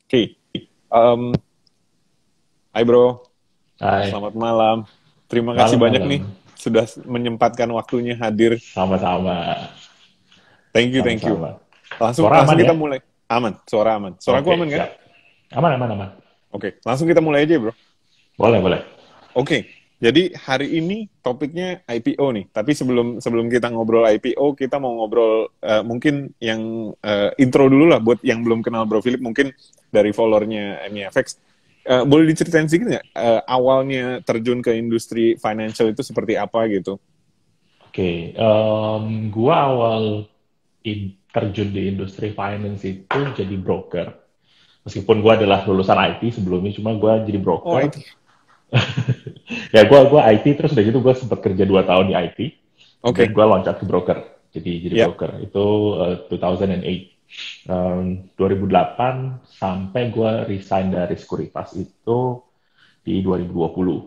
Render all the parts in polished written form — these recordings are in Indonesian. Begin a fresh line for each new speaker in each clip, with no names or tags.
Oke, um, hai bro,
Hai,
selamat malam. Terima kasih banyak nih
malam-malam.
sudah menyempatkan waktunya hadir.
Sama-sama,
Thank you.
sama-sama.
Langsung
Suara
langsung
aman ya?
kita mulai. Aman, suara aman. Suaraku
Oke,
aman kan?
siap. Aman, aman, aman.
Oke, langsung kita mulai aja bro.
Boleh, boleh.
Oke, jadi hari ini topiknya IPO nih. Tapi sebelum sebelum kita ngobrol IPO, kita mau ngobrol mungkin yang intro dulu lah buat yang belum kenal Bro Philip, mungkin dari followernya MEFX. Boleh diceritain sedikit nggak awalnya terjun ke industri financial itu seperti apa gitu?
Oke, gua awal terjun di industri finance itu jadi broker. Meskipun gua adalah lulusan IT sebelumnya, cuma gua jadi
Oh,
broker.
IT.
Ya, gua IT, terus udah gitu gua sempat kerja 2 tahun di IT. Dan
Oke.
gua loncat ke broker. Jadi
Ya.
broker. Itu 2008. 2008 sampai gue resign dari Sekuritas itu di 2020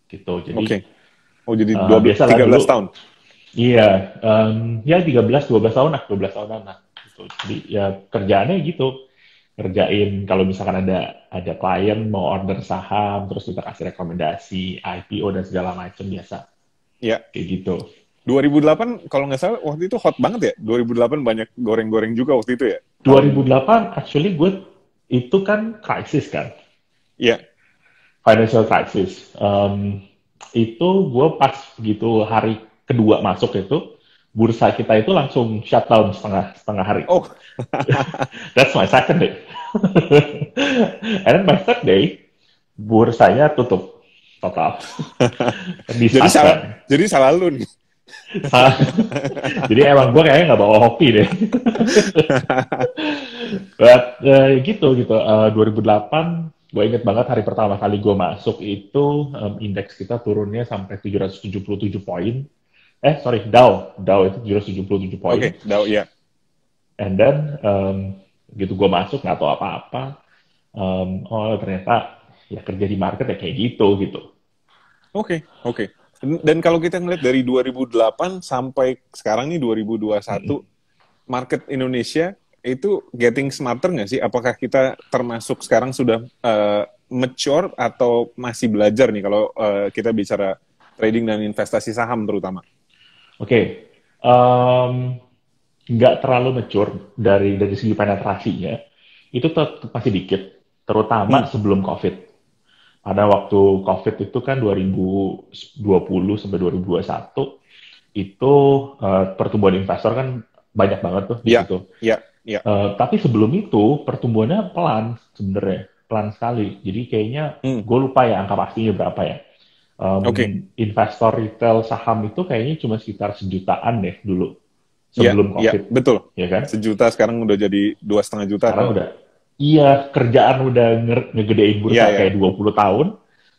gitu. Jadi
Oke. Oh, jadi 12,
biasalah
13
dulu,
tahun.
iya, ya 13-12 tahun lah, 12 tahunan lah. Gitu. Jadi ya kerjaannya gitu, kerjain kalau misalkan ada klien mau order saham, terus kita kasih rekomendasi, IPO dan segala macam biasa
Ya.
kayak gitu.
2008 kalau nggak salah waktu itu hot banget ya. 2008 banyak goreng-goreng juga waktu itu ya. Tahun
2008 actually gue itu kan krisis kan,
ya.
financial crisis. Itu gue pas gitu hari kedua masuk itu, bursa kita itu langsung shutdown setengah setengah hari.
Oh.
That's my second day. And then my third day, bursanya tutup total,
Jadi salah
disuspend.
jadi salah lu nih.
Jadi emang gue kayaknya nggak bawa hoki deh. But, gitu. 2008, gue inget banget hari pertama kali gue masuk itu indeks kita turunnya sampai 777 poin. Sorry, Dow itu 777 poin.
Oke, Dao ya.
And then gitu gue masuk nggak tahu apa-apa. Oh ternyata ya kerja di market ya kayak gitu.
Oke, oke. Dan kalau kita ngeliat dari 2008 sampai sekarang nih 2021, market Indonesia itu getting smarter nggak sih? Apakah kita termasuk sekarang sudah mature atau masih belajar nih kalau kita bicara trading dan investasi saham terutama?
Oke, nggak terlalu mature dari segi penetrasinya. Itu tetap masih dikit, terutama
Hmm,
sebelum COVID. Pada waktu COVID itu kan 2020 sampai 2021, itu pertumbuhan investor kan banyak banget tuh di
ya,
situ.
ya, ya.
Tapi sebelum itu pertumbuhannya pelan sebenarnya, pelan sekali. Jadi kayaknya
Hmm,
gue lupa ya angka pastinya berapa ya.
oke.
Investor retail saham itu kayaknya cuma sekitar sejutaan deh dulu
Ya,
sebelum
ya,
COVID,
betul.
ya kan?
1 juta sekarang udah jadi 2,5 juta
Sekarang
kan?
udah, iya kerjaan udah ngegedein
Iya,
bursa
iya,
kayak 20 tahun,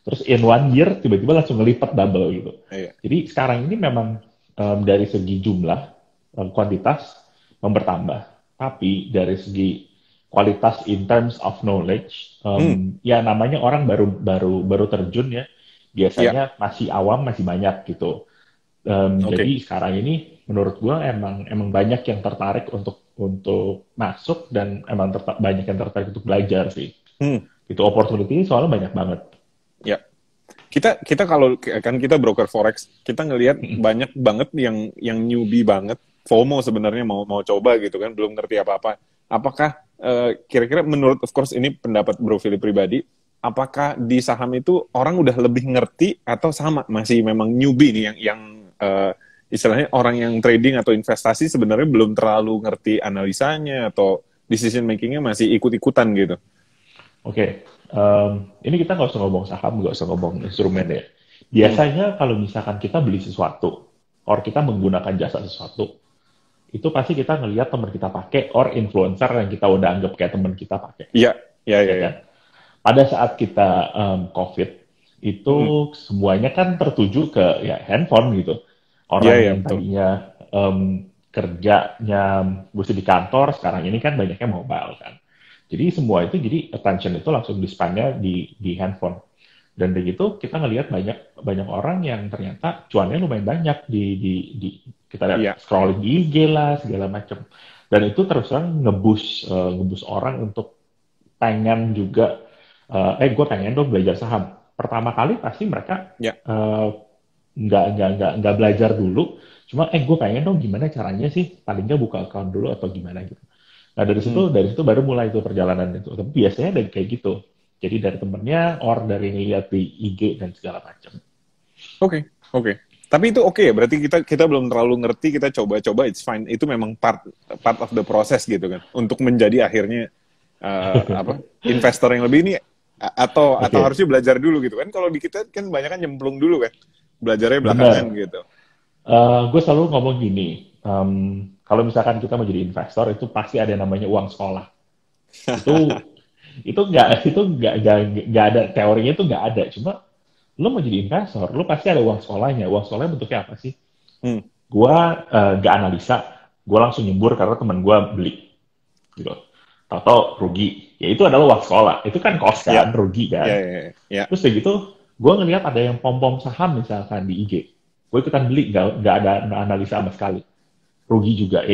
terus in 1 year tiba-tiba langsung ngelipat double gitu.
iya.
Jadi sekarang ini memang dari segi jumlah, kuantitas bertambah, tapi dari segi kualitas in terms of knowledge,
Hmm,
ya namanya orang baru baru baru terjun ya,
iya,
biasanya masih awam masih banyak gitu.
oke.
Jadi sekarang ini menurut gua emang emang banyak yang tertarik untuk masuk dan emang banyak yang tertarik untuk belajar sih.
Hmm,
Itu opportunity soalnya banyak banget.
ya. Kita kalau kan kita broker forex, kita ngelihat banyak banget yang newbie banget, FOMO sebenarnya mau mau coba gitu kan, belum ngerti apa-apa. Apakah kira-kira menurut, of course ini pendapat Bro Philip pribadi, apakah di saham itu orang udah lebih ngerti atau sama masih memang newbie nih yang istilahnya orang yang trading atau investasi sebenarnya belum terlalu ngerti analisanya atau decision makingnya masih ikut-ikutan gitu.
Oke, ini kita nggak usah ngomong saham, nggak usah ngomong instrumen ya.
Hmm,
Biasanya kalau misalkan kita beli sesuatu, or kita menggunakan jasa sesuatu, itu pasti kita ngelihat teman kita pakai, or influencer yang kita udah anggap kayak teman kita pakai,
iya, iya, iya,
ya
iya.
kan? Pada saat kita COVID, itu
Hmm,
semuanya kan tertuju ke ya handphone gitu.
iya,
Orang
iya,
yang
betul.
tadinya kerjanya mesti di kantor, sekarang ini kan banyaknya mobile kan. Jadi semua itu jadi attention itu langsung di-span-nya di handphone. Dan begitu kita ngelihat banyak banyak orang yang ternyata cuannya lumayan banyak di kita lihat
Iya.
scrolling di IG lah segala macam. Dan itu terus terang ngebus orang untuk pengen juga, gue pengen dong belajar saham. Pertama kali pasti mereka
Ya.
nggak belajar dulu. Cuma, gue pengen dong gimana caranya sih, paling nggak buka account dulu atau gimana gitu. Nah
Hmm.
dari situ baru mulai itu perjalanan itu. Tapi biasanya dari kayak gitu. Jadi dari temennya, or dari ngeliat di IG dan segala macam.
Oke, oke. Tapi itu oke ya, berarti kita kita belum terlalu ngerti, kita coba-coba, it's fine. Itu memang part part of the process gitu kan, untuk menjadi akhirnya apa investor yang lebih ini, atau
Oke,
harusnya belajar dulu gitu kan? Kalau di kita kan banyak kan nyemplung dulu kan, belajarnya belakangan
benar.
gitu.
Gue selalu ngomong gini, kalau misalkan kita mau jadi investor itu pasti ada namanya uang sekolah. Itu itu nggak ada teorinya itu nggak ada. Cuma lo mau jadi investor, lo pasti ada uang sekolahnya. Uang sekolahnya bentuknya apa sih?
Hmm.
Gua nggak analisa, gue langsung nyembur karena teman gue beli, gitu. Tahu rugi, ya itu adalah uang sekolah. Itu kan cost
Ya,
kan, rugi
ya,
kan.
ya, ya.
Terus kayak gitu, gue ngeliat ada yang pom-pom saham misalkan di IG. Gue ikutan beli, nggak ada analisa sama sekali. Rugi juga. Ya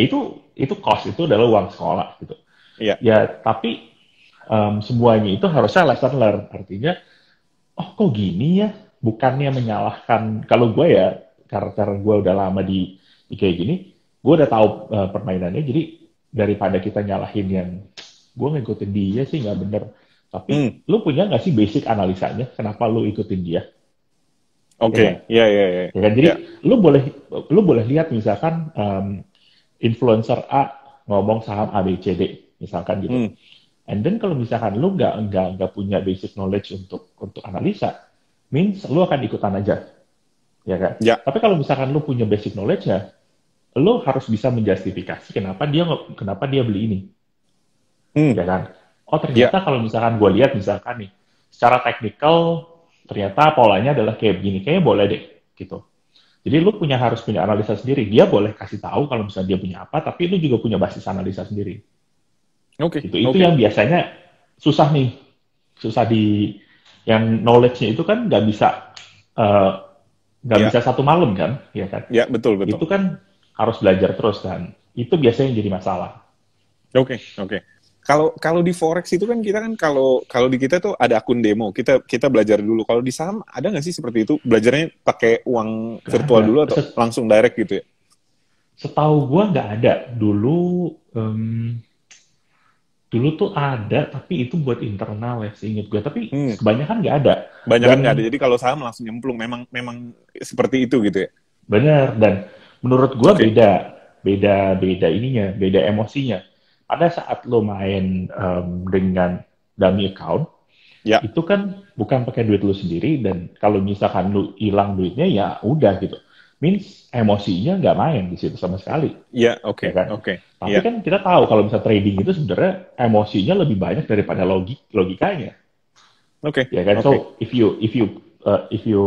itu cost, itu adalah uang sekolah gitu.
Ya.
Ya, tapi semuanya itu harusnya lesson learn. Artinya, oh kok gini ya? Bukannya menyalahkan, kalau gue ya, karena gue udah lama di kayak gini, gue udah tahu permainannya, jadi daripada kita nyalahin yang, gue ngikutin dia sih nggak bener.
Hmm.
Tapi lu punya nggak sih basic analisanya, kenapa lu ikutin dia? Ya kan?
Oke, ya, ya, ya,
Ya kan? Jadi
ya.
lu boleh lihat misalkan influencer A ngomong saham A B C D misalkan gitu.
Hmm.
And then kalau misalkan lu nggak punya basic knowledge untuk analisa, means lu akan ikutan aja, ya kan?
Ya.
Tapi kalau misalkan lu punya basic knowledge ya, lu harus bisa menjustifikasi kenapa dia beli ini,
Hmm.
ya kan? Oh
Ya.
ternyata kalau misalkan gue lihat misalkan nih, secara teknikal ternyata polanya adalah kayak begini, kayaknya boleh deh, gitu. Jadi lu harus punya analisa sendiri. Dia boleh kasih tahu kalau misalnya dia punya apa, tapi lu juga punya basis analisa sendiri.
Oke,
Gitu. Itu
oke.
yang biasanya susah nih, susah di yang knowledge-nya itu kan eh, nggak
Ya,
bisa satu malam kan, ya kan?
ya, betul, betul.
Itu kan harus belajar terus kan. Itu biasanya yang jadi masalah.
Oke, oke. Kalau kalau di forex itu kan kita kan, kalau kalau di kita tuh ada akun demo. Kita kita belajar dulu. Kalau di saham ada nggak sih seperti itu? Belajarnya pakai uang
Gak
virtual
ada.
dulu atau langsung direct gitu ya?
Setahu gua nggak ada. Em, dulu tuh ada, tapi itu buat internal ya, seingat gua. Tapi
Hmm,
kebanyakan nggak ada.
banyak kan nggak ada.
Dan
Jadi kalau saham langsung nyemplung. Memang memang seperti itu gitu ya.
benar, dan menurut gua
Oke.
beda, beda, beda ininya, beda emosinya. Pada saat lo main dengan dummy account,
Ya,
itu kan bukan pakai duit lu sendiri, dan kalau misalkan lu hilang duitnya ya udah gitu. Means emosinya nggak main di situ sama sekali,
ya,
ya
oke,
kan?
oke.
Tapi
Ya,
kan kita tahu kalau misalnya trading itu sebenarnya emosinya lebih banyak daripada logikanya,
oke,
ya kan?
oke.
So if you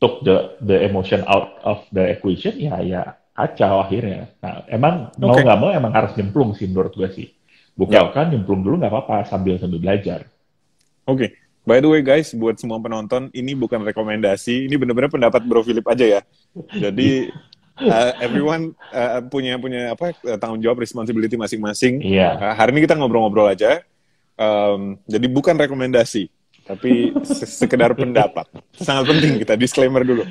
took the emotion out of the equation, ya kacau akhirnya. Nah, emang mau
Oke.
nggak mau emang harus nyemplung sih menurut gue sih.
Ya,
Bukan nyemplung dulu nggak apa-apa sambil sambil belajar.
oke. By the way guys, buat semua penonton, ini bukan rekomendasi. Ini benar-benar pendapat Bro Philip aja ya. Jadi everyone punya punya apa tanggung jawab, responsibility masing-masing.
Iya,
Hari ini kita ngobrol-ngobrol aja. Jadi bukan rekomendasi, tapi sekedar pendapat. Sangat penting kita disclaimer dulu.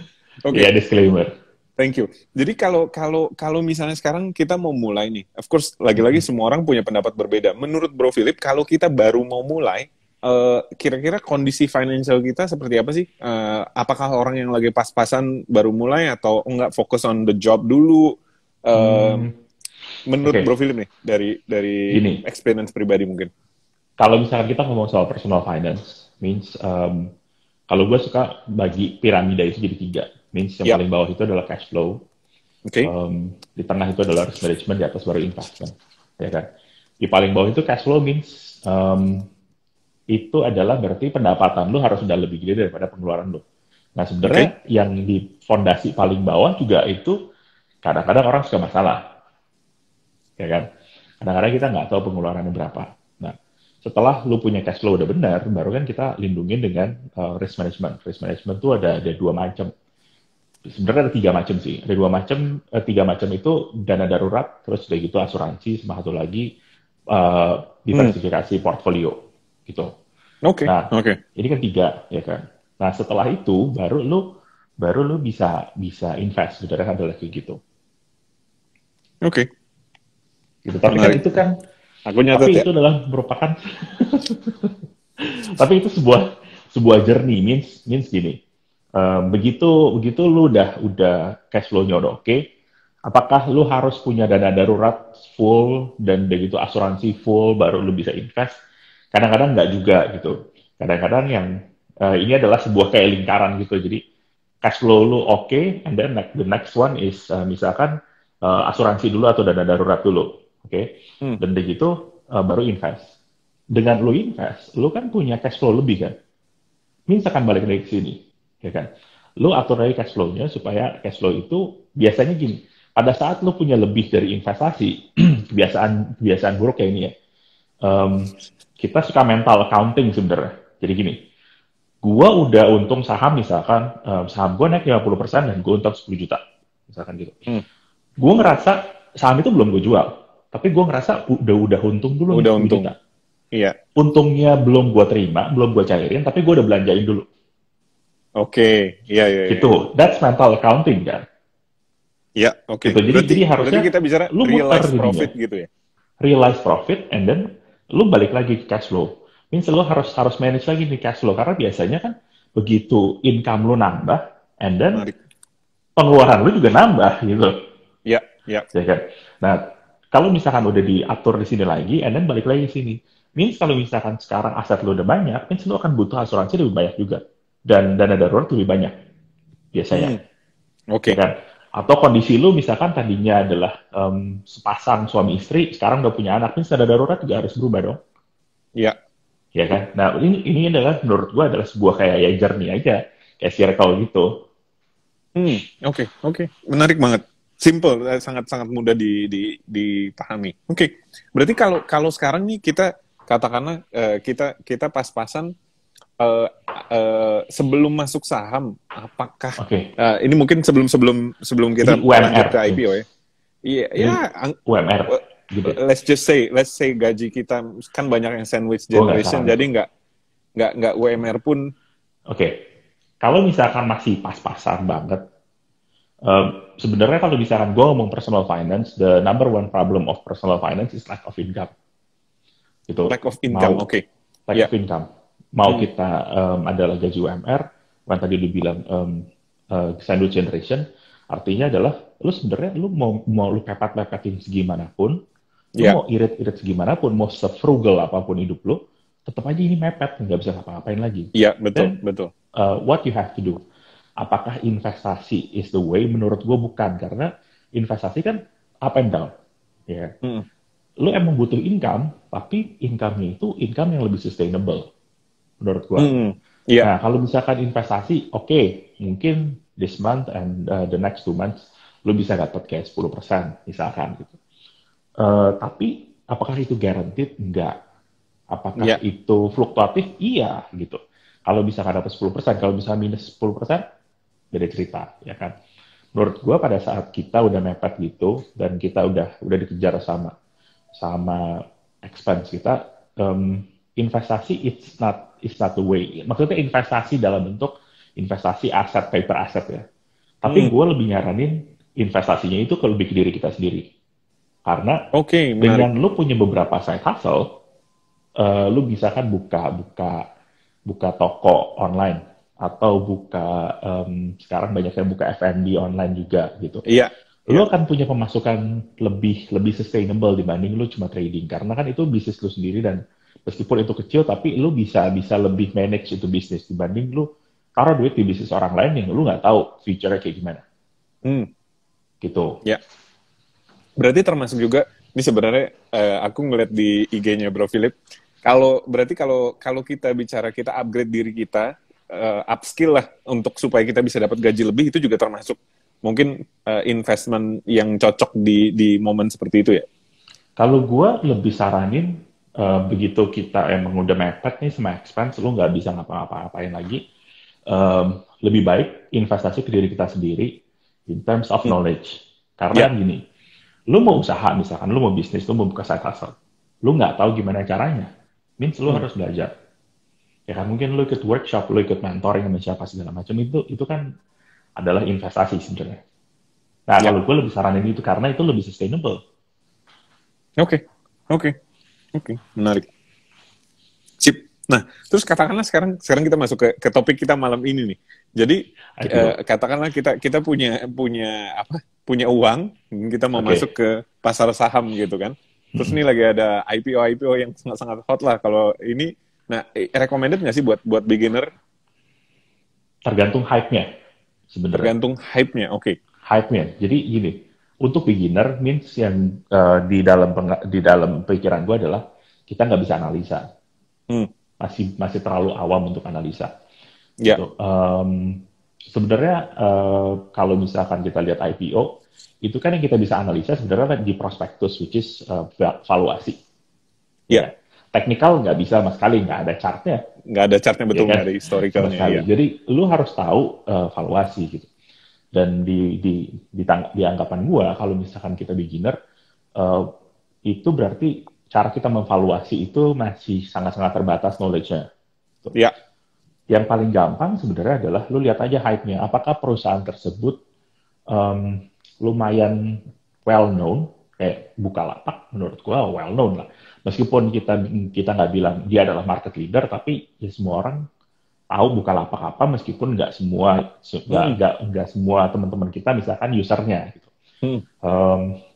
iya
Oke,
disclaimer.
thank you. Jadi kalau kalau kalau misalnya sekarang kita mau mulai nih, of course lagi-lagi semua orang punya pendapat berbeda. Menurut Bro Philip, kalau kita baru mau mulai, kira-kira kondisi financial kita seperti apa sih? Apakah orang yang lagi pas-pasan baru mulai, atau enggak, fokus on the job dulu? Eh,
Hmm,
menurut
Oke,
Bro Philip nih, dari
gini.
experience pribadi mungkin.
Kalau misalkan kita ngomong soal personal finance, means kalau gue suka bagi piramida itu jadi tiga. Means yang
Ya,
paling bawah itu adalah cash flow,
oke.
di tengah itu adalah risk management, di atas baru investment, ya kan? Di paling bawah itu cash flow means itu adalah berarti pendapatan lu harus sudah lebih gede daripada pengeluaran lu. Nah
Oke.
sebenarnya yang di fondasi paling bawah juga itu kadang-kadang orang suka masalah, ya kan? Kadang-kadang kita nggak tahu pengeluarannya berapa. Nah, setelah lu punya cash flow udah benar, baru kan kita lindungin dengan risk management. Risk management tuh ada dua macam. Sebenarnya ada tiga macam sih. Ada dua macam, tiga macam itu dana darurat, terus udah gitu asuransi, sama satu lagi diversifikasi portfolio gitu.
Oke,
Nah,
oke,
ini kan 3 ya kan. Nah, setelah itu baru lu bisa invest gitu kan, adalah kayak gitu.
oke.
Gitu. Tapi kan
Menarik.
itu kan
Aku nyatet
tapi
ya.
itu adalah merupakan tapi itu sebuah journey, means gini. Begitu begitu lu udah cash flow-nya udah oke, apakah lu harus punya dana darurat full dan begitu asuransi full baru lu bisa invest? Kadang-kadang nggak juga gitu. Kadang-kadang yang ini adalah sebuah kayak lingkaran gitu. Jadi cash flow lu oke, and then the next one is misalkan asuransi dulu atau dana darurat dulu, oke?
Hmm.
Dan begitu baru invest. Dengan lu invest, lu kan punya cash flow lebih kan? Means akan balik lagi ke sini, ya kan? Lu atur lagi cash flow-nya supaya cash flow itu biasanya gini. Pada saat lu punya lebih dari investasi, kebiasaan buruk kayak ini ya. Kita suka mental accounting sebenarnya. Jadi gini, gua udah untung saham misalkan, saham gua naik 50% dan gua untung 10 juta. Misalkan gitu.
Hmm.
Gua ngerasa saham itu belum gue jual, tapi gua ngerasa udah untung dulu nih
Udah
10
untung.
juta.
Iya.
Untungnya belum gua terima, belum gua cairin, tapi gua udah belanjain dulu.
Oke. Iya, iya, iya.
Gitu. That's mental accounting kan.
Iya, oke.
Gitu.
Berarti
Jadi
berarti
harusnya
kita bicara
lu muter
realize
jadinya.
profit gitu ya.
Realize profit and then lu balik lagi ke cash flow. Means lu harus manage lagi nih cash flow karena biasanya kan begitu income lu nambah and then
Menarik.
pengeluaran lu juga nambah gitu.
Iya, iya.
Ya kan? Nah, kalau misalkan udah diatur di sini lagi and then balik lagi ke sini. Means kalau misalkan sekarang aset lu udah banyak, means lu akan butuh asuransi lebih banyak juga. Dan dana darurat lebih banyak biasanya.
Hmm.
Ya
Oke.
kan? Atau kondisi lu misalkan tadinya adalah sepasang suami istri, sekarang udah punya anak, ini dana darurat juga harus berubah dong,
Iya.
ya kan? Nah ini adalah menurut gua adalah sebuah kayak ya journey aja, kayak circle gitu.
Hmm. Oke, oke. Menarik banget. Simple, sangat-sangat mudah dipahami. Oke. Berarti kalau kalau sekarang nih kita katakanlah kita pas-pasan sebelum masuk saham, apakah
Oke,
ini mungkin sebelum sebelum sebelum
ini
kita lanjut
UMR,
ke IPO ya? Iya,
ini
ya.
UMR, gitu.
Let's say gaji kita kan banyak yang sandwich
Gua nggak
generation,
saran
jadi
itu.
nggak UMR pun.
Oke, kalau misalkan masih pas-pasan banget, sebenarnya kalau misalkan gua ngomong personal finance, the number one problem of personal finance is lack of income. Gitu.
Lack of income,
Mau
oke.
lack
Ya.
of income. Mau
Hmm.
kita adalah gaji UMR, yang tadi lu bilang sandwich generation, artinya adalah lu sebenarnya lu mau lu pepet-pepetin segimanapun, lu
Ya.
mau irit-irit segimanapun, mau sefrugal apapun hidup lu, tetap aja ini mepet, nggak bisa ngapa-ngapain lagi.
Iya, betul,
Dan
betul.
what you have to do, apakah investasi is the way? Menurut gue bukan, karena investasi kan up and down. Ya.
Hmm.
Lu emang butuh income, tapi income-nya itu income yang lebih sustainable, menurut gua.
Hmm. Iya.
Nah, kalau misalkan investasi, oke, mungkin this month and the next 2 months, lu bisa dapat kayak 10%, misalkan gitu. Tapi, apakah itu guaranteed? Enggak. Apakah
Iya.
itu fluktuatif? Iya, gitu. Kalau misalkan dapat 10%, kalau misalkan minus 10%, beda cerita, ya kan? Menurut gua pada saat kita udah mepet gitu, dan kita udah dikejar sama expense kita, investasi it's not the way. Maksudnya investasi dalam bentuk investasi aset, paper asset ya. Tapi
Hmm.
gue lebih nyaranin investasinya itu ke lebih ke diri kita sendiri. Karena
Oke,
dengan
menarik.
lu punya beberapa side hustle, lu bisa kan buka toko online atau sekarang banyak yang buka F&B online juga gitu.
Iya.
Lu
Iya.
akan punya pemasukan lebih sustainable dibanding lu cuma trading, karena kan itu bisnis lu sendiri dan meskipun itu kecil tapi lu bisa lebih manage itu bisnis dibanding lu taruh duit di bisnis orang lain yang lu nggak tahu future-nya kayak gimana
Hmm.
gitu.
Ya. Berarti termasuk juga ini sebenarnya aku ngeliat di IG-nya Bro Philip. Berarti kalau kalau kita bicara kita upgrade diri kita, upskill lah untuk supaya kita bisa dapat gaji lebih, itu juga termasuk mungkin investment yang cocok di momen seperti itu ya.
Kalau gua lebih saranin begitu kita emang udah mepet nih sama expense, lu nggak bisa ngapa-ngapain lagi, lebih baik investasi ke diri kita sendiri in terms of
Hmm.
knowledge. Karena
Ya.
kan gini, lu mau usaha misalkan, lu mau bisnis, lu mau buka side hustle. lu nggak tahu gimana caranya, means lu
Hmm.
harus belajar. Ya kan, mungkin lu ikut workshop, lu ikut mentoring sama siapa segala macam, itu kan adalah investasi sebenarnya. Nah,
Ya,
kalau gue lebih saranin itu karena itu lebih sustainable.
oke, oke, oke, menarik. Sip. Nah, terus katakanlah sekarang sekarang kita masuk ke topik kita malam ini nih. Jadi
IPO.
katakanlah kita kita punya punya apa? Punya uang, kita mau masuk
Oke.
ke pasar saham gitu kan. Terus ini lagi ada IPO yang sangat-sangat hot lah kalau ini. Nah, recommended nggak sih buat beginner?
Tergantung hype-nya sebenarnya.
Tergantung hype-nya. Oke.
Hype-nya. Jadi gini, untuk beginner means yang di dalam pikiran gue adalah kita nggak bisa analisa.
Hmm.
Masih masih terlalu awam untuk analisa.
Ya,
Gitu. Sebenarnya kalau misalkan kita lihat IPO, itu kan yang kita bisa analisa sebenarnya di prospektus, which is valuasi. Ya
ya.
kan? Teknikal nggak bisa sama sekali, nggak ada chartnya,
Nggak ada chartnya,
ya
betul,
kan?
nggak ada
Sama
historicalnya,
sekali.
ya.
Jadi lu harus tahu valuasi gitu. Dan di anggapan gua, kalau misalkan kita beginner, eh, itu berarti cara kita memvaluasi itu masih sangat-sangat terbatas knowledge-nya. Gitu.
Ya,
Yang paling gampang sebenarnya adalah lu lihat aja hype-nya. Apakah perusahaan tersebut lumayan well known, kayak Bukalapak menurut gua well known lah. Meskipun kita nggak bilang dia adalah market leader, tapi ya semua orang tahu Bukalapak apa, meskipun
hmm.
nggak semua teman-teman kita misalkan usernya gitu.
Hmm.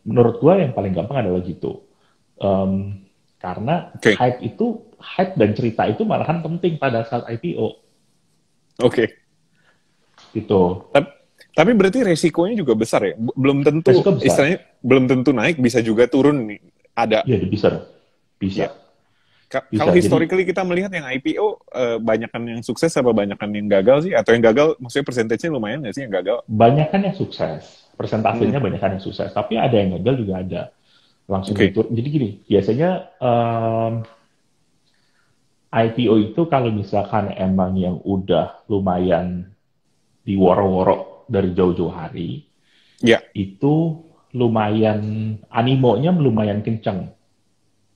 Menurut gua yang paling gampang adalah gitu. Um, karena
Oke,
hype dan cerita itu malahan penting pada saat IPO
oke.
gitu.
Tapi, tapi berarti resikonya juga besar ya. Belum tentu,
Resiko besar.
istilahnya belum tentu naik, bisa juga turun nih. Ada,
Ya, bisa dong. Bisa.
ya. Kalau
Bisa. Jadi,
historically kita melihat yang IPO, banyakan yang sukses apa banyakan yang gagal sih? Atau yang gagal, maksudnya persentasenya lumayan nggak sih yang gagal?
banyak kan yang sukses.
Hmm.
Persentasenya banyak kan yang sukses. Tapi ada yang gagal juga ada. Langsung
Oke,
ditur. Jadi gini, biasanya IPO itu kalau misalkan emang yang udah lumayan diworo-woro dari jauh-jauh hari,
ya.
itu lumayan, animonya lumayan kenceng.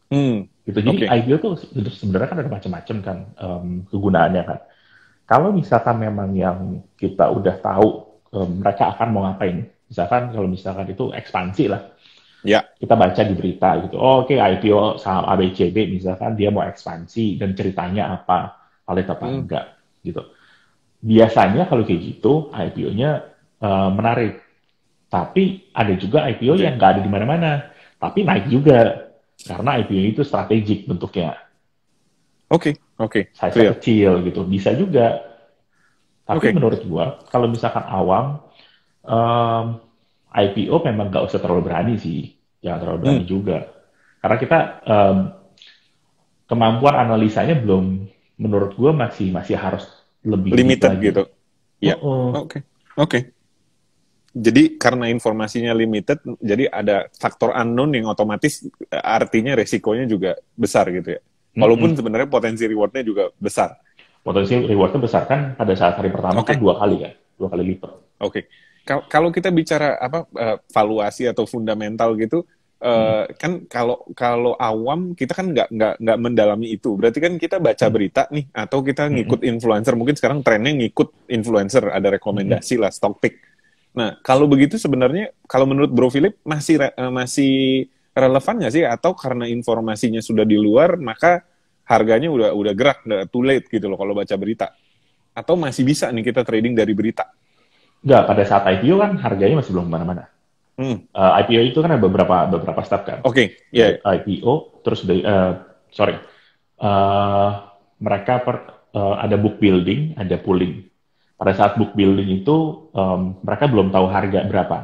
Hmm.
Gitu. Jadi
Oke,
IPO tuh sebenarnya kan ada macam-macam kan kegunaannya kan. Kalau misalkan memang yang kita udah tahu mereka akan mau ngapain, misalkan kalau misalkan itu ekspansi lah,
ya.
kita baca di berita gitu, oh, oke, IPO saham ABCB misalkan dia mau ekspansi dan ceritanya apa, valid apa
Hmm.
enggak gitu. Biasanya kalau kayak gitu IPO-nya menarik, tapi ada juga IPO
Oke,
yang nggak ada di mana-mana, tapi naik juga karena IPO itu strategik bentuknya,
oke, oke,
size-nya
clear.
kecil gitu, bisa juga. Tapi
Oke,
menurut gua, kalau misalkan awam, um, IPO memang nggak usah terlalu berani sih, jangan terlalu berani
hmm.
juga. Karena kita kemampuan analisanya belum, menurut gua masih masih harus lebih deep
Limited
lagi.
gitu. Ya,
Uh-uh.
oke, oke. Jadi karena informasinya limited, jadi ada faktor unknown yang otomatis artinya resikonya juga besar gitu ya. Walaupun
Mm-mm.
sebenarnya potensi rewardnya juga besar.
Potensi rewardnya besar kan pada saat hari pertama kan
Oke,
dua kali kan, dua kali lipat.
oke. Kalau kita bicara apa valuasi atau fundamental gitu,
Mm-mm.
kan kalau kalau awam kita kan nggak mendalami itu. Berarti kan kita baca berita nih atau kita
Mm-mm.
ngikut influencer. Mungkin sekarang trennya ngikut influencer, ada
Mm-mm.
rekomendasi lah, stock pick. Nah, kalau begitu sebenarnya kalau menurut Bro Philip masih relevan nggak sih atau karena informasinya sudah di luar maka harganya udah gerak, udah too late gitu loh kalau baca berita. Atau masih bisa nih kita trading dari berita.
Nggak, pada saat IPO kan harganya masih belum kemana-mana.
Hmm.
IPO itu kan ada beberapa step kan.
Oke, ya.
IPO, terus sorry, uh, mereka ada book building, ada pooling. Pada saat book building itu mereka belum tahu harga berapa.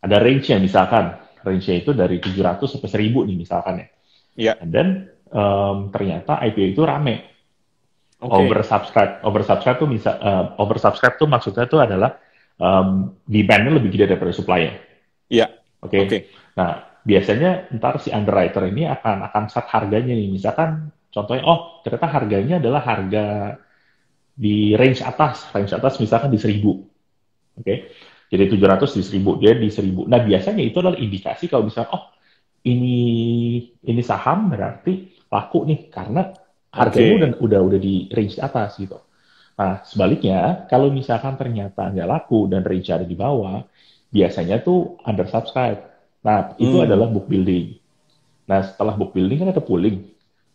Ada range-nya misalkan, range-nya itu dari 700 sampai 1000 nih misalkan ya.
Ya,
And then ternyata IPO itu rame,
oke.
oversubscribe tuh oversubscribe tuh maksudnya tuh adalah demand-nya lebih gede daripada supply-nya.
Ya,
Oke. Okay?
oke.
Nah, biasanya ntar si underwriter ini akan set harganya nih. Misalkan contohnya, oh ternyata harganya adalah harga di range atas misalkan di 1000. Oke. Okay? Jadi 700 di 1000, dia di 1000. Nah, biasanya itu adalah indikasi kalau misalnya, oh ini saham berarti laku nih karena harganya
Oke.
udah di range atas gitu. Nah, sebaliknya, kalau misalkan ternyata nggak laku dan range ada di bawah, biasanya tuh undersubscribe. Nah, itu adalah
Hmm.
book building. Nah, setelah book building kan ada pooling.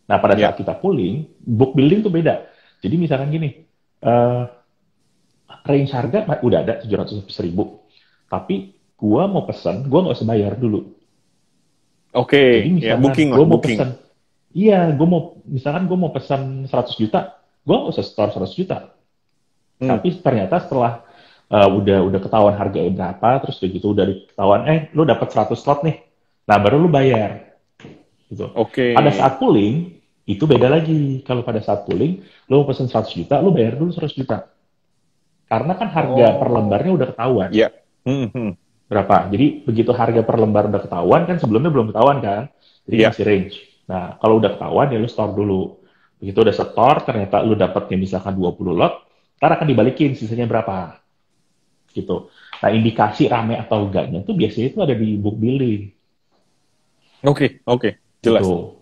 Nah, pada saat
Ya.
kita pooling, book building tuh beda. Jadi misalkan gini, eh, range harga udah ada 700 ribu, tapi gua mau pesan, gua nggak usah bayar dulu.
Oke.
Jadi
Ya,
misalkan
booking lah,
gua mau
booking.
pesan, iya, misalkan gua mau pesan 100 juta, gua nggak usah store 100 juta.
Hmm.
Tapi ternyata setelah udah ketahuan harganya berapa, terus udah gitu udah ketahuan, lu dapat 100 slot nih. Nah, baru lu bayar gitu.
Oke.
Pada saat pooling itu beda lagi. Kalau pada saat pooling lu mau pesen 100 juta, lu bayar dulu 100 juta. Karena kan harga per lembarnya
Oh.
udah ketahuan.
Ya. Hmm. Hmm.
Berapa? Jadi begitu harga per lembar udah ketahuan, kan sebelumnya belum ketahuan kan? Jadi
Ya.
masih range. Nah, kalau udah ketahuan ya lu store dulu. Begitu udah store, ternyata lu dapatnya misalkan 20 lot, ntar akan dibalikin sisanya berapa gitu. Nah, indikasi rame atau enggaknya tuh biasanya itu ada di book building
Oke. Oke. Jelas.
gitu.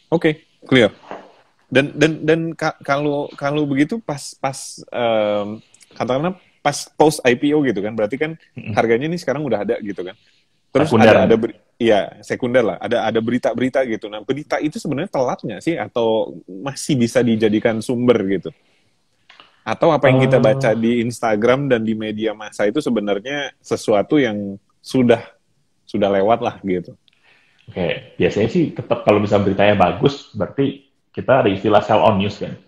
Oke. Clear. Dan kalau kalau begitu pas katakanlah pas post IPO gitu kan, berarti kan harganya ini sekarang udah ada gitu kan. Terus
Sekunder nih.
ya sekunder lah, ada berita-berita gitu. Nah, berita itu sebenarnya telat nggak sih atau masih bisa dijadikan sumber gitu? Atau apa yang kita baca
Eh,
di Instagram dan di media massa itu sebenarnya sesuatu yang sudah lewat lah gitu.
Oke, biasanya sih tetap kalau misalnya beritanya bagus, berarti kita ada istilah sell on news kan.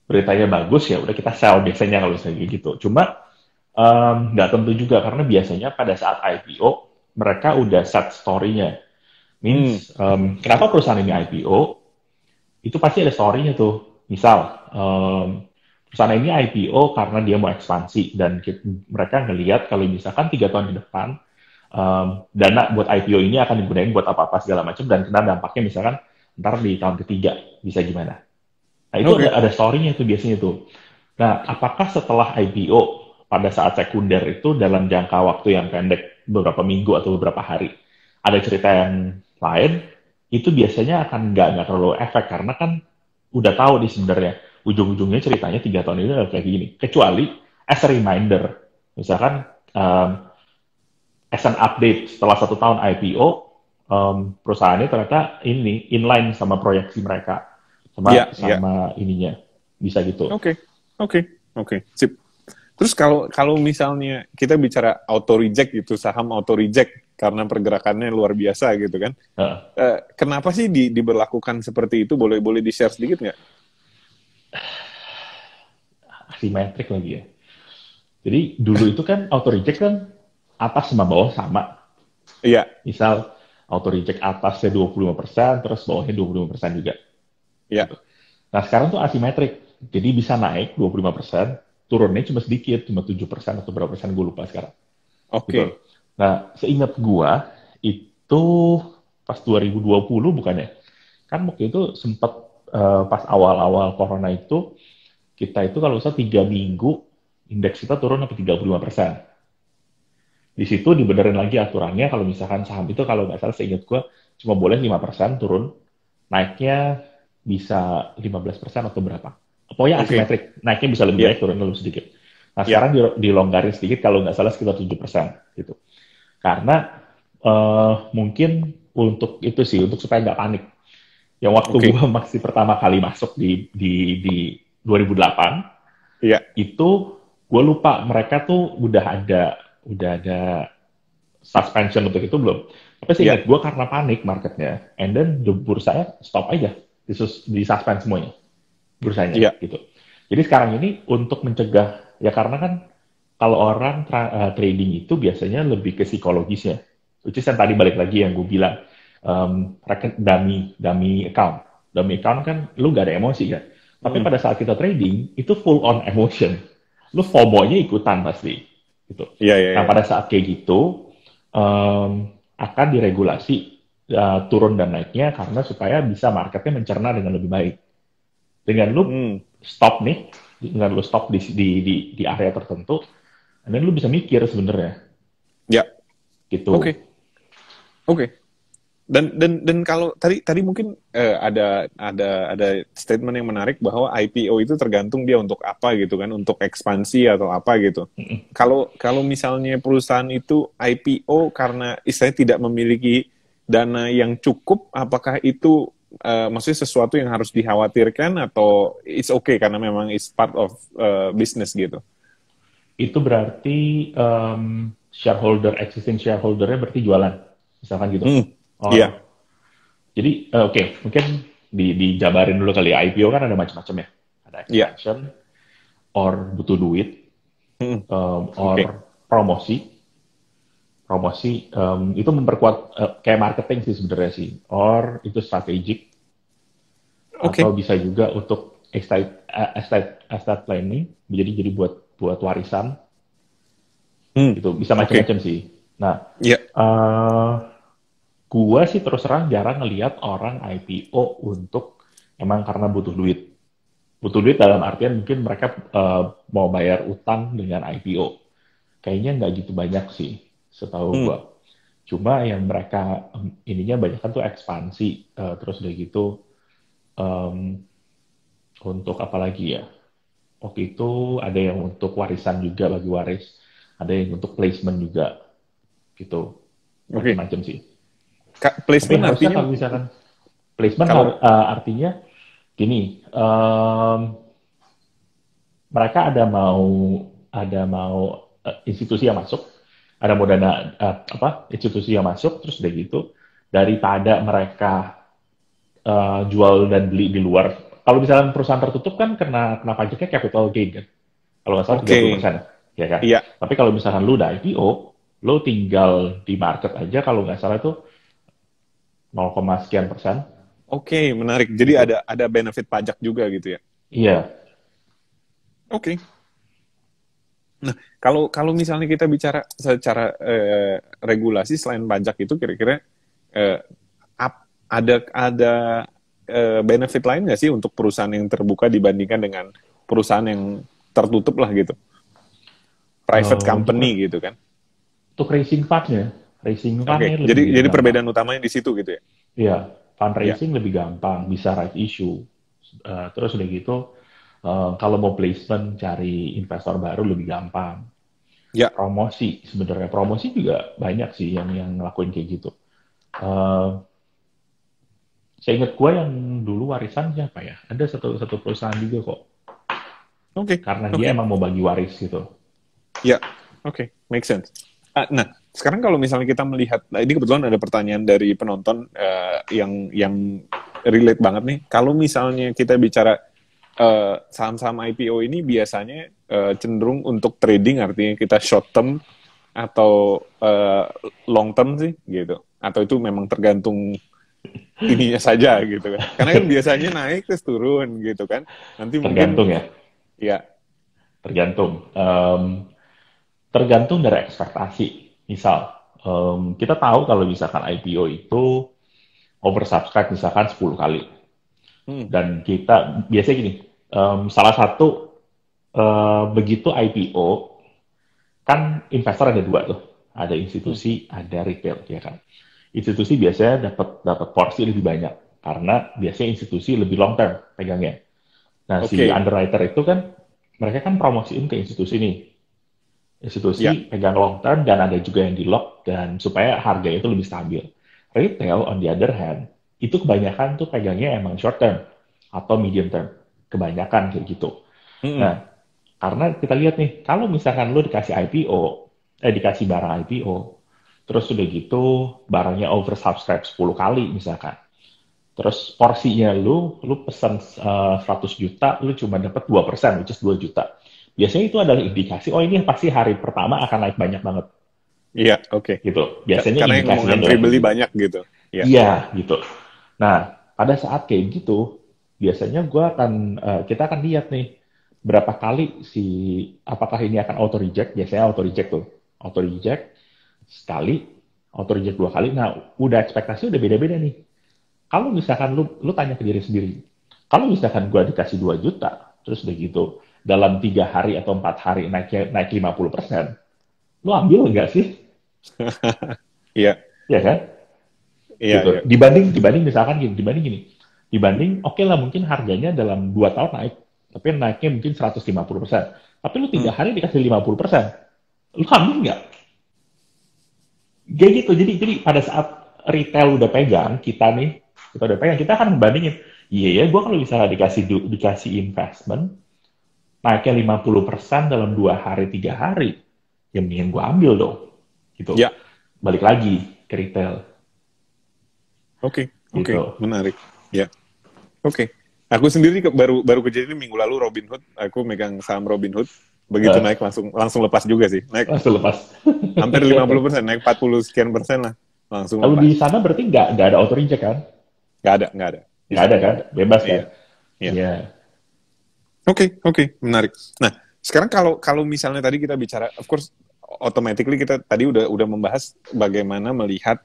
Beritanya bagus ya udah kita sell biasanya kalau misalnya kayak gitu. Cuma nggak tentu juga karena biasanya pada saat IPO mereka udah set story-nya.
Hmm.
Means kenapa perusahaan ini IPO itu pasti ada story-nya tuh. Misal perusahaan ini IPO karena dia mau ekspansi dan mereka ngelihat kalau misalkan 3 tahun ke depan dana buat IPO ini akan digunakan buat apa-apa segala macam dan kena dampaknya misalkan ntar di tahun ketiga bisa gimana. Nah itu
Oke.
ada story-nya tuh biasanya tuh. Nah apakah setelah IPO pada saat sekunder itu dalam jangka waktu yang pendek beberapa minggu atau beberapa hari ada cerita yang lain itu biasanya akan nggak terlalu efek karena kan udah tahu di sebenarnya ujung-ujungnya ceritanya 3 tahun ini adalah kayak gini kecuali as a reminder misalkan as an update setelah 1 tahun IPO perusahaannya ternyata ini inline sama proyeksi mereka
Ya,
sama
ya.
sama ininya bisa gitu.
Oke. Oke. Oke. Sip. Terus kalau kalau misalnya kita bicara auto reject gitu, saham auto reject karena pergerakannya luar biasa gitu kan.
Heeh.
Kenapa sih diberlakukan seperti itu? Boleh boleh di-share sedikit nggak?
Asimetrik lagi ya. Jadi dulu itu kan auto reject kan atas sama bawah sama.
Iya,
Misal auto reject atasnya 25%, terus bawahnya 25% juga.
iya.
Gitu. Nah sekarang tuh asimetrik. Jadi bisa naik 25%, turunnya cuma sedikit, cuma 7% atau berapa persen, gue lupa sekarang. Gitu.
Oke.
Nah, seingat gua itu pas 2020 bukannya. Kan waktu itu sempat pas awal-awal corona itu kita itu kalau usah 3 minggu indeks kita turun sampai 35%. Di situ dibenerin lagi aturannya kalau misalkan saham itu kalau nggak salah seingat gua cuma boleh 5% turun, naiknya bisa 15% atau berapa. Pokoknya
Oke.
asimetrik, naiknya bisa lebih
Iya,
banyak, turun lebih sedikit. Nah
iya.
sekarang dilonggarin sedikit kalau nggak salah sekitar 7% gitu. Karena mungkin untuk itu sih, untuk supaya nggak panik. Yang waktu gue
Oke.
masih pertama kali masuk di 2008,
Iya,
itu gue lupa mereka tuh udah ada suspension untuk itu belum. Tapi
iya.
seingat gue karena panik marketnya, and then the bursa stop aja, di suspend semuanya bursanya
Iya.
gitu. Jadi sekarang ini untuk mencegah, ya karena kan kalau orang trading itu biasanya lebih ke psikologisnya. Which is yang tadi balik lagi yang gue bilang, dummy account. Dummy account kan lu gak ada emosi kan. Tapi
Hmm.
pada saat kita trading, itu full on emotion. Lu FOMO-nya ikutan pasti. Gitu.
Iya, iya,
Nah
iya.
pada saat kayak gitu, akan diregulasi turun dan naiknya karena supaya bisa marketnya mencerna dengan lebih baik. Dengan lu
Hmm.
stop nih, dengan lu stop di area tertentu, dan lu bisa mikir sebenarnya
Ya.
gitu.
Oke. Oke. Dan kalau tadi mungkin ada statement yang menarik bahwa IPO itu tergantung dia untuk apa gitu kan, untuk ekspansi atau apa gitu. Kalau misalnya perusahaan itu IPO karena istilahnya tidak memiliki dana yang cukup, apakah itu maksudnya sesuatu yang harus dikhawatirkan atau it's okay karena memang it's part of business gitu?
Itu berarti existing shareholder-nya berarti jualan, misalkan gitu.
Hmm, iya,
Or, jadi oke, mungkin dijabarin dulu kali ya. IPO kan ada macam-macam ya. Ada
iya.
expansion, or butuh duit,
Hmm,
or
oke,
promosi. Promosi itu memperkuat kayak marketing sih sebenarnya sih. Or itu strategik, atau
oke.
bisa juga untuk estate planning, jadi buat warisan.
Hmm,
Gitu, bisa
oke.
macam-macam sih. Nah,
Iya,
eh gua sih terus terang jarang ngelihat orang IPO untuk emang karena butuh duit. Butuh duit dalam artian mungkin mereka mau bayar utang dengan IPO. Kayaknya nggak gitu banyak sih, setahu gua.
hmm,
Cuma yang mereka ininya banyak kan tuh ekspansi, terus udah gitu em, untuk apa lagi ya? Waktu itu ada yang untuk warisan juga bagi waris, ada yang untuk placement juga gitu,
oke.
macam-macam sih. Tapi
Placement
harusnya
artinya
kalau misalkan placement
kalau
artinya gini, mereka ada mau institusi yang masuk, ada mau dana apa institusi yang masuk, terus udah gitu daripada mereka jual dan beli di luar. Kalau misalnya perusahaan tertutup kan kena kena pajaknya capital gain kan, kalau nggak salah
oke,
30%, ya kan.
iya,
Tapi kalau misalkan lu udah IPO, lu tinggal di market aja kalau nggak salah itu 0, sekian persen
oke, menarik. Jadi
gitu.
ada benefit pajak juga gitu ya.
Iya.
Oke. Nah, kalau kalau misalnya kita bicara secara regulasi selain pajak itu kira-kira eh, ada benefit lain nggak sih untuk perusahaan yang terbuka dibandingkan dengan perusahaan yang tertutup lah gitu, private
Untuk
company gitu kan?
untuk racing
Oke,
fundnya
jadi
lebih gampang.
perbedaan utamanya di situ gitu ya?
Iya,
Ya,
fundraising lebih gampang, bisa right issue. Terus udah gitu, kalau mau placement cari investor baru lebih gampang.
ya,
Promosi sebenarnya promosi juga banyak sih yang ngelakuin kayak gitu. Eh, saya ingat gue yang dulu warisan siapa ya? Ada satu perusahaan juga kok,
oke,
karena dia
oke.
emang mau bagi waris gitu.
Ya, oke, make sense. Nah, sekarang kalau misalnya kita melihat, nah ini kebetulan ada pertanyaan dari penonton yang relate banget nih. Kalau misalnya kita bicara saham-saham IPO ini biasanya cenderung untuk trading, artinya kita short term atau long term sih, gitu. Atau itu memang tergantung ininya saja gitu kan. Karena kan biasanya naik terus turun gitu kan. Nanti mungkin
Tergantung ya,
ya,
tergantung. Tergantung dari ekspektasi. Misal, kita tahu kalau misalkan IPO itu oversubscribe misalkan 10 kali.
hmm,
Dan kita, biasanya gini, salah satu begitu IPO, kan investor ada dua tuh. Ada
hmm,
institusi, ada retail, ya kan. Institusi biasanya dapat dapat porsi lebih banyak, karena biasanya institusi lebih long term pegangnya. Nah, si
oke,
underwriter itu kan, mereka kan promosiin ke institusi nih.
ya,
Institusi pegang long term dan ada juga yang di lock dan supaya harga itu lebih stabil. Retail on the other hand, itu kebanyakan tuh pegangnya emang short term atau medium term. Kebanyakan kayak gitu.
hmm,
Nah, karena kita lihat nih, kalau misalkan lu dikasih IPO, dikasih barang IPO, terus udah gitu barangnya oversubscribe 10 kali misalkan. Terus porsinya lu pesan 100 juta, lu cuma dapat 2%, which is 2 juta. Biasanya itu adalah indikasi, oh ini pasti hari pertama akan naik banyak banget.
iya, oke.
Gitu. Biasanya
Karena yang mau
indikasinya
ngantri
adalah kayak
beli
gitu.
banyak gitu. Ya,
Iya, gitu. Nah, pada saat kayak gitu, biasanya kita akan lihat nih, berapa kali apakah ini akan auto reject, biasanya auto reject tuh. Auto reject sekali, auto reject 2 kali. Nah, udah ekspektasi udah beda-beda nih. Kalau misalkan lu tanya ke diri sendiri, kalau misalkan gua dikasih 2 juta, terus udah gitu, dalam 3 hari atau 4 hari naik 50%, lu ambil nggak sih?
iya.
Ya kan?
Iya,
gitu.
iya.
Dibanding misalkan dibanding oke lah mungkin harganya dalam 2 tahun naik, tapi naiknya mungkin 150%. Tapi lu 3 hari dikasih 50%, lu ambil nggak? Kayak gitu. Jadi pada saat retail udah pegang, kita udah pegang, kita akan membandingin. Iya ya, gue kalau misalnya dikasih investment, naiknya 50% dalam 2 hari, 3 hari, ya mendingan gue ambil dong. Gitu.
Ya,
Balik lagi ke retail.
oke,
Gitu.
menarik. Ya, oke. Aku sendiri baru kejadian minggu lalu Robinhood, aku megang saham Robinhood, begitu naik langsung lepas juga sih. Naik
Langsung lepas.
hampir 50%, naik 40 sekian persen lah. Langsung
Kalau di
lepas.
sana berarti nggak ada auto reject kan?
Nggak ada. Di
Nggak
sana
ada
nggak
kan?
ada.
Bebas kan?
Iya, iya.
Iya.
Oke, menarik. Nah, sekarang kalau misalnya tadi kita bicara, of course, automatically kita tadi udah membahas bagaimana melihat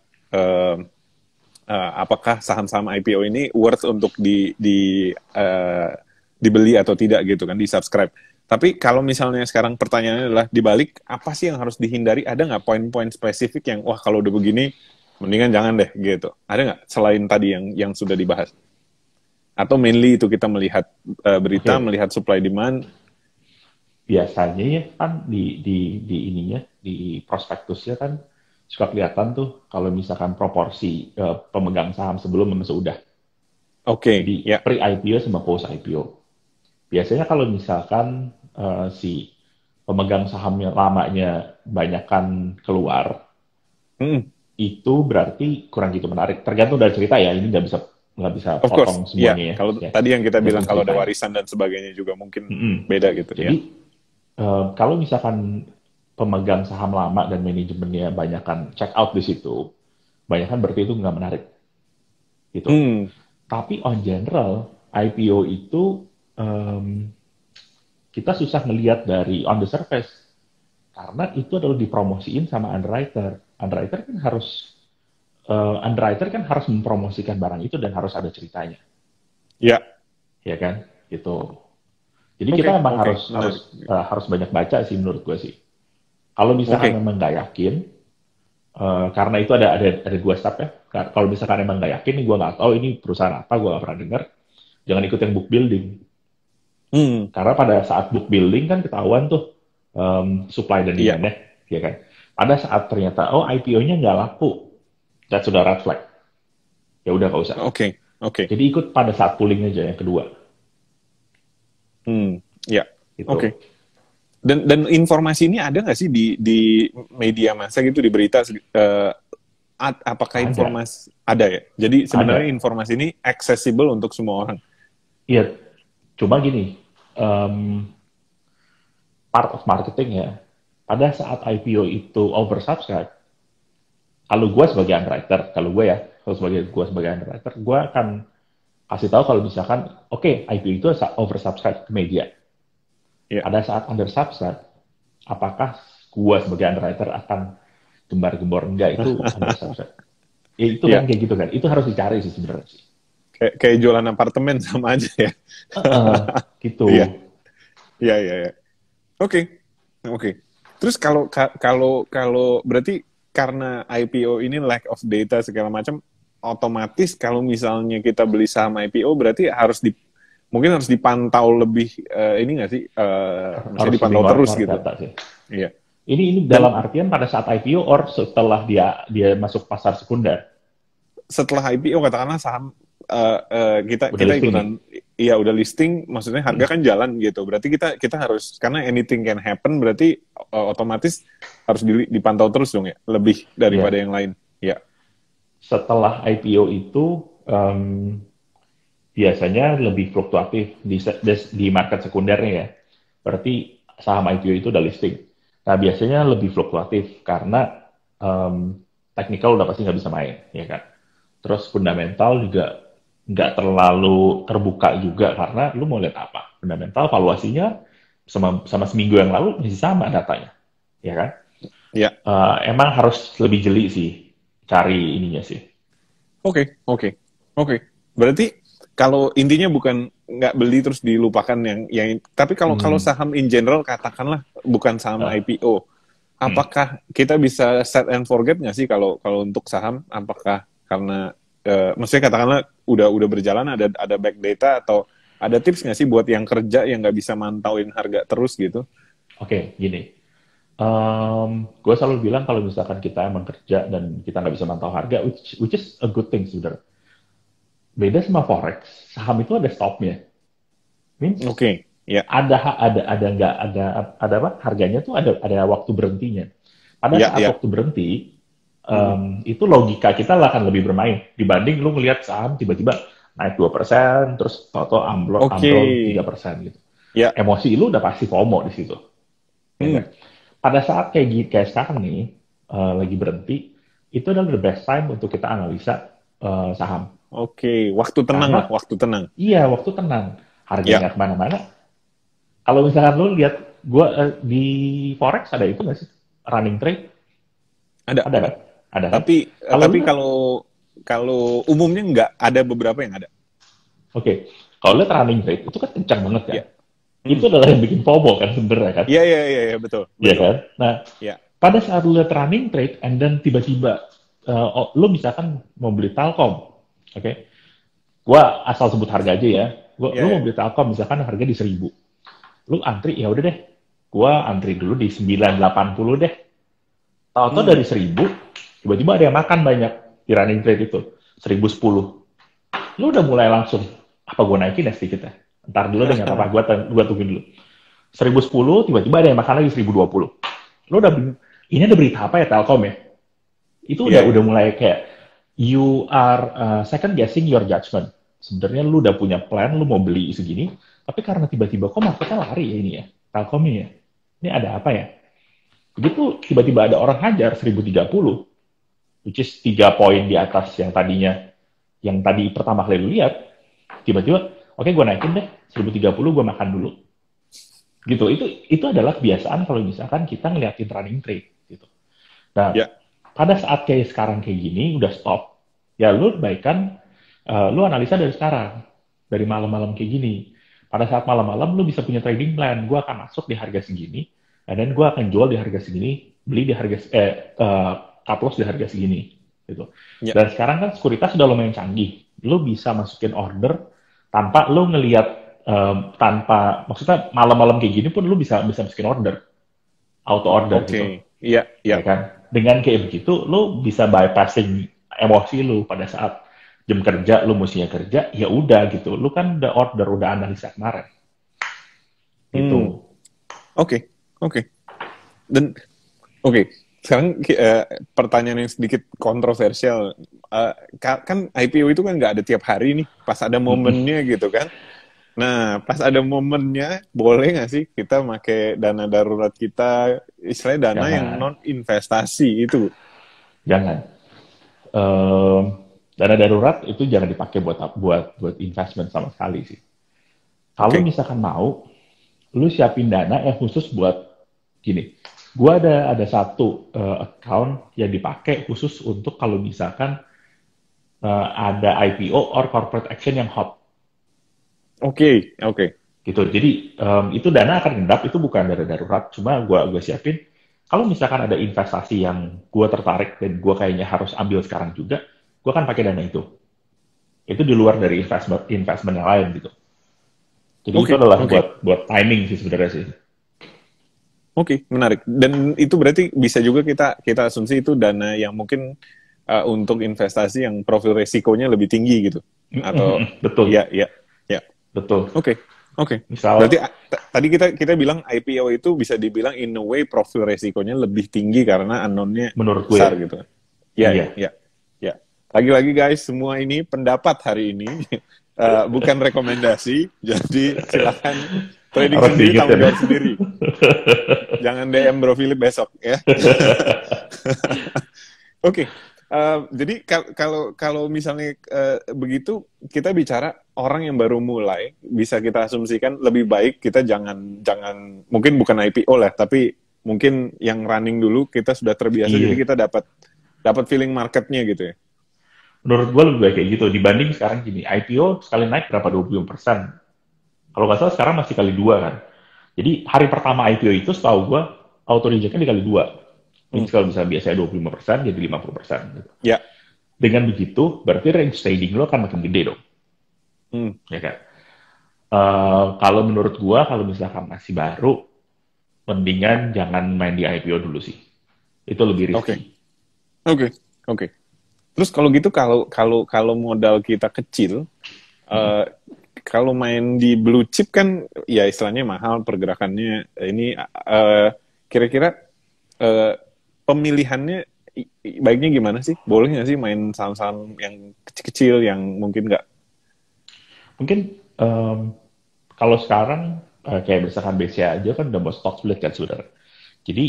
apakah saham-saham IPO ini worth untuk dibeli atau tidak gitu kan, di subscribe. Tapi kalau misalnya sekarang pertanyaannya adalah dibalik apa sih yang harus dihindari? Ada nggak poin-poin spesifik yang wah kalau udah begini mendingan jangan deh gitu? Ada nggak selain tadi yang sudah dibahas? Atau mainly itu kita melihat berita, melihat supply demand?
Biasanya ya kan di ininya, di prospektusnya kan suka kelihatan tuh kalau misalkan proporsi pemegang saham sebelum dan sesudah.
Oke,
Jadi
ya.
pre-IPO sama post-IPO. Biasanya kalau misalkan si pemegang sahamnya lamanya banyakkan keluar, itu berarti kurang gitu menarik. Tergantung dari cerita ya, ini nggak bisa
Of course,
potong
ya.
semuanya ya.
Kalau
Ya,
tadi yang kita bilang kalau ada
ceritanya.
warisan dan sebagainya juga mungkin beda gitu.
Jadi
Ya.
kalau misalkan pemegang saham lama dan manajemennya banyakkan check out di situ, banyakkan berarti itu nggak menarik. Gitu. Tapi on general, IPO itu kita susah ngelihat dari on the surface. Karena itu adalah dipromosiin sama underwriter. Underwriter kan harus mempromosikan barang itu dan harus ada ceritanya.
Ya.
Ya kan? Gitu. Jadi kita emang harus banyak baca sih menurut gue sih. Kalau misalkan memang nggak yakin, karena itu ada 2 step ya. Kalau misalkan emang nggak yakin, gue nggak tahu ini perusahaan apa, gue nggak pernah dengar, jangan ikut yang book building. Karena pada saat book building kan ketahuan tuh supply dan demand-nya, ya kan. Pada saat ternyata IPO-nya nggak laku, that's sudah red flag. Ya udah nggak usah.
Oke.
Jadi ikut pada saat pooling aja yang kedua.
Ya.
Gitu.
Oke. Dan informasi ini ada nggak sih di media massa gitu, di berita? Apakah informasi ada ya? Jadi sebenarnya informasi ini accessible untuk semua orang.
Iya. Cuma gini, part of marketing ya. Pada saat IPO itu oversubscribe, kalau gue sebagai underwriter, kalau gue sebagai underwriter, gue akan kasih tahu kalau misalkan, oke, IPO itu oversubscribe ke media. Pada saat undersubscribe, apakah gue sebagai underwriter akan gembar-gembor? Enggak, itu undersubscribe. Ya, itu kan kayak gitu kan. Itu harus dicari sih sebenarnya sih.
Kayak jualan apartemen sama aja ya.
Gitu.
Iya. Oke. Terus kalau berarti karena IPO ini lack of data segala macam, otomatis kalau misalnya kita beli saham IPO berarti mungkin harus dipantau lebih ini nggak sih? Harus dipantau terus gitu. Iya.
Ini dalam artian pada saat IPO or setelah dia masuk pasar sekunder.
Setelah IPO katakanlah saham kita ikutan, iya udah listing, maksudnya harga kan jalan gitu. Berarti kita harus, karena anything can happen, berarti otomatis harus dipantau terus dong ya, lebih daripada yang lain. Ya.
Setelah IPO itu biasanya lebih fluktuatif di market sekundernya ya. Berarti saham IPO itu udah listing. Nah biasanya lebih fluktuatif karena technical udah pasti nggak bisa main, ya kan. Terus fundamental juga nggak terlalu terbuka juga karena lu mau lihat apa. Fundamental valuasinya sama seminggu yang lalu masih sama datanya, ya kan?
Ya.
Emang harus lebih jeli sih cari ininya sih.
Oke. Berarti kalau intinya bukan nggak beli terus dilupakan yang tapi kalau saham in general katakanlah bukan saham IPO, apakah kita bisa set and forget nggak sih kalau untuk saham? Apakah karena maksudnya katakanlah udah berjalan, ada back data atau ada tips nggak sih buat yang kerja yang nggak bisa mantauin harga terus gitu?
Oke, gini. Gue selalu bilang kalau misalkan kita emang kerja dan kita nggak bisa mantau harga, which is a good thing sebenarnya. Beda sama forex, saham itu ada stopnya. Means
Oke, ya,
ada apa? Harganya tuh ada waktu berhentinya. Pada
ya,
saat
ya.
waktu berhenti, itu logika kita lah akan lebih bermain dibanding lu ngelihat saham tiba-tiba naik 2%, terus toto ambrol
Oke,
ambrol 3% gitu.
ya.
Emosi lu udah pasti FOMO di situ. Ya
Hmm.
nggak? Pada saat kayak sekarang nih, lagi berhenti, itu adalah the best time untuk kita analisa saham.
Oke, waktu tenang lah,
Karena
waktu tenang.
iya, waktu tenang,
Ya,
harganya kemana-mana. Kalau misalkan lu lihat, di forex ada itu nggak sih? Running trade?
ada,
Ada
ada.
kan? Ada kan?
Tapi
Kalau lu
tapi
lihat,
kalau kalau umumnya nggak, ada beberapa yang ada.
oke, kalau lihat running trade, itu kan kencang banget kan?
Ya.
Itu
Hmm.
adalah yang bikin FOMO kan sebenarnya kan?
Iya, iya, iya, iya, betul,
Iya
betul.
kan? Nah,
Ya.
pada saat lu lihat running trade, and then tiba-tiba, lu misalkan mau beli Telkom, oke? Gua asal sebut harga aja ya.
Ya,
Lu mau
ya.
beli Telkom misalkan harga di 1.000. Lu antri, ya udah deh. Gua antri dulu di 980 deh. Tahu-tahu
Hmm.
dari 1.000, tiba-tiba ada yang makan banyak di running trade itu. 1.010. Lu udah mulai langsung, apa gue naikin ya sedikit ya? Ntar dulu deh, nggak apa-apa, gua tungguin dulu. 1.010, tiba-tiba ada yang makan lagi 1.020. Lu udah, ini ada berita apa ya Telkom ya? Itu
Iya,
udah
iya.
mulai kayak, you are second guessing your judgment. Sebenarnya lu udah punya plan, lu mau beli segini, tapi karena tiba-tiba kok marketnya lari ya ini ya, Telkom ini ya. Ini ada apa ya? Begitu tiba-tiba ada orang hajar 1.030, which is 3 poin di atas yang tadi pertama kali lu lihat, tiba-tiba, oke, gue naikin deh, 1.030 gue makan dulu. Gitu, itu adalah kebiasaan kalau misalkan kita ngeliatin running trade. Gitu. Nah,
Ya.
pada saat kayak sekarang kayak gini, udah stop, ya lu baikkan, lu analisa dari sekarang, dari malam-malam kayak gini. Pada saat malam-malam, lu bisa punya trading plan, gue akan masuk di harga segini, dan gue akan jual di harga segini, beli di harga, cut loss di harga segini. Gitu.
Ya.
Dan sekarang kan sekuritas sudah lumayan canggih, lu bisa masukin order tanpa lu ngelihat, tanpa, maksudnya malam-malam kayak gini pun lu bisa masukin order, auto order
Oke.
gitu,
Iya, iya.
ya kan? Dengan kayak begitu, lu bisa bypassing emosi lu pada saat jam kerja, lu mestinya kerja, ya udah gitu. Lu kan udah order, udah analisa kemarin,
Hmm.
gitu.
Oke, oke. Dan oke, sekarang pertanyaan yang sedikit kontroversial. Kan IPO itu kan nggak ada tiap hari nih, pas ada momennya gitu kan. Nah, pas ada momennya, boleh nggak sih kita pakai dana darurat kita, istilahnya dana yang
Jangan,
non investasi itu?
jangan. Em, Dana darurat itu jangan dipakai buat investment sama sekali sih. Kalau
Oke.
misalkan mau, lu siapin dana yang khusus buat gini. Gua ada satu account yang dipakai khusus untuk kalau misalkan ada IPO or corporate action yang hot
Oke, oke.
gitu. Jadi itu dana akan ngendap, itu bukan dana darurat. Cuma gua siapin kalau misalkan ada investasi yang gua tertarik dan gua kayaknya harus ambil sekarang juga, gua akan pakai dana itu. Itu di luar dari investment yang lain gitu. Jadi itu
Oke,
adalah
oke.
buat timing sih sebenarnya sih.
Oke, menarik. Dan itu berarti bisa juga kita asumsi itu dana yang mungkin untuk investasi yang profil resikonya lebih tinggi gitu. Atau
Betul,
ya, ya, ya.
betul.
Oke, oke. Berarti
Misal
tadi kita bilang IPO itu bisa dibilang in a way profil resikonya lebih tinggi karena unknown-nya
menurut gue,
besar gitu. Ya, ya,
iya.
ya, ya. Lagi-lagi guys, semua ini pendapat hari ini, bukan rekomendasi. Jadi silakan trading
Harus
sendiri, tanggung
diingetin.
jawab sendiri. Jangan DM Bro Philip besok ya. Oke, jadi kalau misalnya begitu kita bicara orang yang baru mulai, bisa kita asumsikan lebih baik kita jangan mungkin bukan IPO lah, tapi mungkin yang running dulu kita sudah terbiasa, jadi
Iya.
kita dapat feeling marketnya gitu ya.
Menurut gue lebih baik kayak gitu. Dibanding sekarang gini, IPO sekali naik berapa? 25%. Kalau nggak salah sekarang masih kali 2 kan. Jadi hari pertama IPO itu setahu gue auto rejectnya dikali 2.
Hmm.
Means kalau bisa biasanya 25% jadi 50% gitu.
Ya,
Dengan begitu, berarti range trading lo akan makin gede dong, ya kan? Kalau menurut gua, kalau misalkan masih baru, mendingan jangan main di IPO dulu sih. Itu lebih
Oke,
risky.
oke, oke. Terus kalau gitu, kalau kalau kalau modal kita kecil,
Mm-mm.
eh, kalau main di blue chip kan, ya istilahnya mahal pergerakannya. Ini kira-kira eh, pemilihannya baiknya gimana sih? Boleh nggak sih main saham-saham yang kecil-kecil yang mungkin nggak?
Mungkin em, kalau sekarang kayak misalkan BCA aja kan udah mau stock split kan sebenarnya. Jadi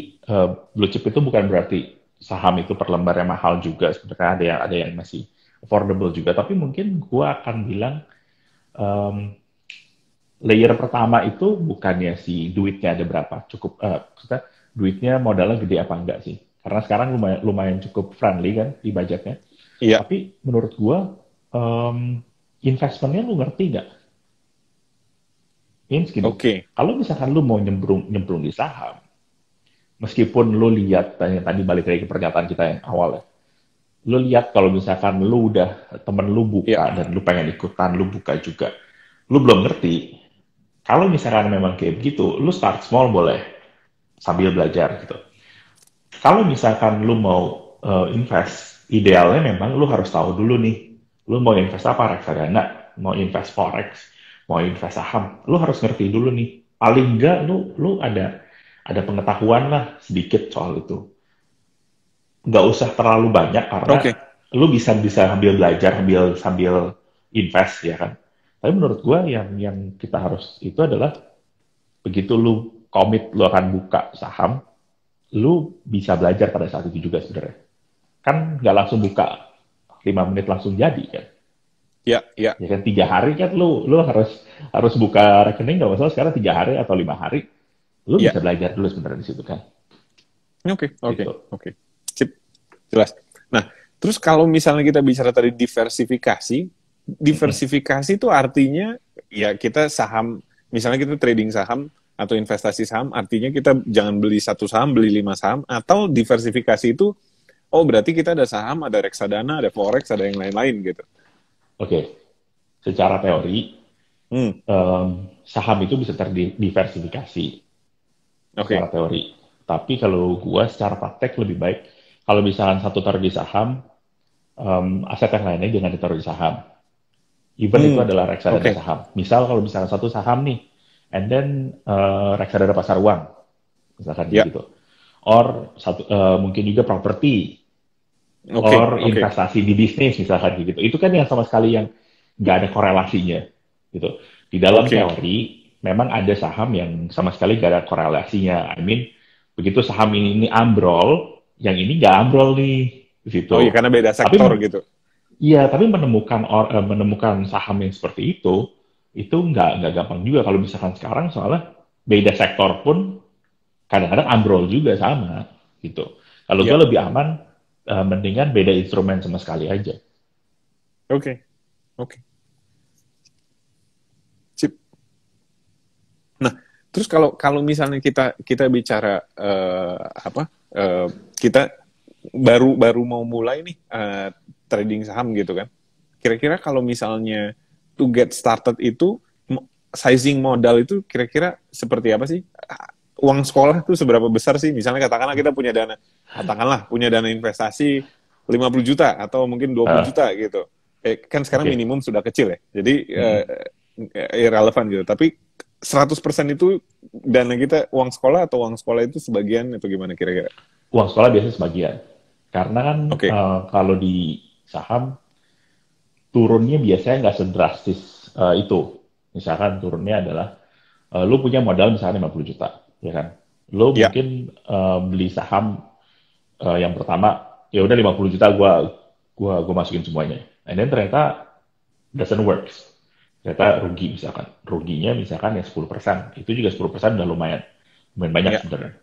blue chip itu bukan berarti saham itu per lembarnya mahal juga. Sebenarnya ada yang masih affordable juga. Tapi mungkin gua akan bilang em, layer pertama itu bukannya si duitnya ada berapa, cukup maksudnya duitnya modalnya gede apa enggak sih? Karena sekarang lumayan cukup friendly kan di budgetnya.
Iya,
Tapi menurut gua investmentnya lu ngerti nggak? Means gini,
oke,
kalau misalkan lu mau nyemplung nyemplung di saham, meskipun lu lihat tadi balik lagi ke pernyataan kita yang awal ya, lu lihat kalau misalkan lu udah temen lu
iya,
buka dan lu pengen ikutan, lu buka juga, lu belum ngerti. Kalau misalkan memang kayak begitu, lu start small boleh sambil belajar gitu. Kalau misalkan lu mau invest, idealnya memang lu harus tahu dulu nih, lu mau invest apa, reksadana, mau invest forex, mau invest saham, lu harus ngerti dulu nih. Paling enggak lu ada pengetahuan lah sedikit soal itu. Nggak usah terlalu banyak karena
oke,
lu bisa bisa sambil belajar sambil sambil invest ya kan. Tapi menurut gua yang kita harus itu adalah begitu lu komit lu akan buka saham, lu bisa belajar pada saat itu juga sebenarnya. Kan nggak langsung buka 5 menit langsung jadi kan.
iya, iya,
Ya kan 3 hari kan lu harus harus buka rekening nggak masalah sekarang 3 hari atau 5 hari. Lu
iya.
bisa belajar dulu sebenarnya di situ kan.
Oke, oke,
Gitu.
oke. Sip, jelas. Nah, terus kalau misalnya kita bicara tadi diversifikasi,
Mm-mm.
diversifikasi itu artinya ya kita saham, misalnya kita trading saham atau investasi saham, artinya kita jangan beli satu saham, beli 5 saham, atau diversifikasi itu, oh berarti kita ada saham, ada reksadana, ada forex, ada yang lain-lain gitu.
Oke, secara teori
Hmm,
saham itu bisa terdiversifikasi secara
oke.
teori. Tapi kalau gua secara praktek lebih baik kalau misalkan satu taruh di saham, aset yang lainnya jangan ditaruh di saham. Even itu
Hmm,
adalah reksadana
oke.
saham. Misal kalau misalkan satu saham nih, and then reksadana pasar uang, misalkan
Ya,
gitu. Or mungkin juga properti,
oke,
or
oke.
investasi di bisnis misalkan gitu. Itu kan yang sama sekali yang nggak ada korelasinya gitu. Di dalam
Oke.
teori memang ada saham yang sama sekali nggak ada korelasinya. I mean begitu saham ini ambrol, yang ini nggak ambrol nih di
Oh iya,
situ.
karena beda
Tapi
sektor gitu.
iya, tapi menemukan saham yang seperti itu nggak gampang juga kalau misalkan sekarang soalnya beda sektor pun kadang-kadang ambrol juga sama gitu. Kalau gue
Ya,
lebih aman, mendingan beda instrumen sama sekali aja.
oke, oke. Sip. Nah, terus kalau kalau misalnya kita kita bicara apa? Kita baru baru mau mulai nih trading saham gitu kan. Kira-kira kalau misalnya to get started itu sizing modal itu kira-kira seperti apa sih? Uang sekolah tuh seberapa besar sih? Misalnya katakanlah kita punya dana, katakanlah punya dana investasi 50 juta atau mungkin 20
Uh,
juta gitu. Kan sekarang
Oke.
minimum sudah kecil ya. Jadi
Mm-mm.
irrelevant gitu. Tapi 100% itu dana kita uang sekolah atau uang sekolah itu sebagian atau gimana kira-kira?
Uang sekolah biasanya sebagian. Karena kan
Oke.
kalau di saham turunnya biasanya nggak sedrastis itu. Misalkan turunnya adalah lu punya modal misalnya 50 juta, ya kan? Lu
Ya,
mungkin beli saham yang pertama ya udah 50 juta gua masukin semuanya. And then ternyata doesn't works. Ternyata rugi misalkan. Ruginya misalkan ya 10%. Itu juga 10% udah lumayan. Lumayan banyak
ya.
sebenarnya.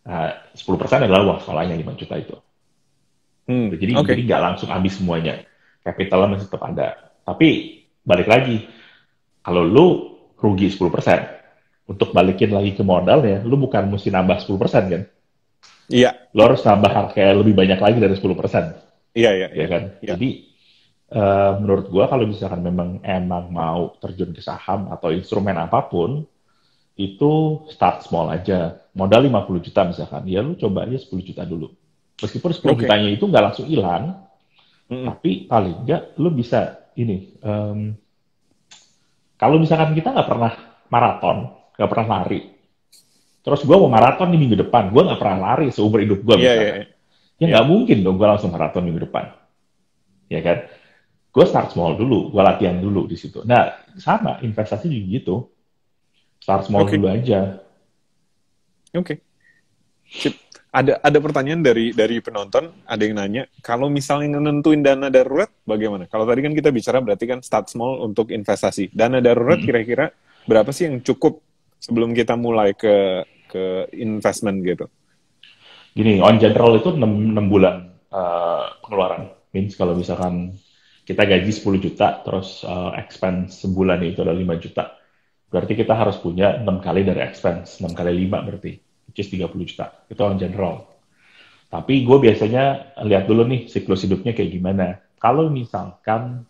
Nah, 10% adalah uang sekolahnya 5 juta itu. Jadi
Oke.
nggak langsung habis semuanya. Capitalnya masih tetap ada. Tapi balik lagi, kalau lu rugi 10%, untuk balikin lagi ke modalnya, lu bukan mesti nambah 10% kan?
Iya,
Lu harus nambah kayak lebih banyak lagi dari 10%.
Iya, iya,
ya
iya.
kan?
Iya.
Jadi menurut gua kalau misalkan emang mau terjun ke saham atau instrumen apapun, itu start small aja. Modal 50 juta misalkan, ya lu coba aja 10 juta dulu. Meskipun 10
Oke.
jutanya itu nggak langsung hilang,
Mm-mm.
tapi paling nggak lu bisa ini. Kalau misalkan kita nggak pernah maraton, nggak pernah lari, terus gue mau maraton di minggu depan, gue nggak pernah lari seumur hidup gue
Iya, iya,
misalkan.
iya.
Ya
Iya.
nggak mungkin dong gue langsung maraton minggu depan, ya kan? Gue start small dulu, gue latihan dulu di situ. Nah, sama investasi juga gitu, start small
Oke.
dulu aja.
Oke. Sip. Ada pertanyaan dari penonton, ada yang nanya, kalau misalnya nentuin dana darurat, bagaimana? Kalau tadi kan kita bicara berarti kan start small untuk investasi. Dana darurat
Mm-mm.
kira-kira berapa sih yang cukup sebelum kita mulai ke investment gitu?
Gini, on general itu 6 bulan pengeluaran. Means kalau misalkan kita gaji 10 juta, terus expense sebulan itu adalah 5 juta, berarti kita harus punya 6 kali dari expense, 6 kali 5 berarti, which is 30 juta. Itu on general. Tapi gue biasanya lihat dulu nih siklus hidupnya kayak gimana. Kalau misalkan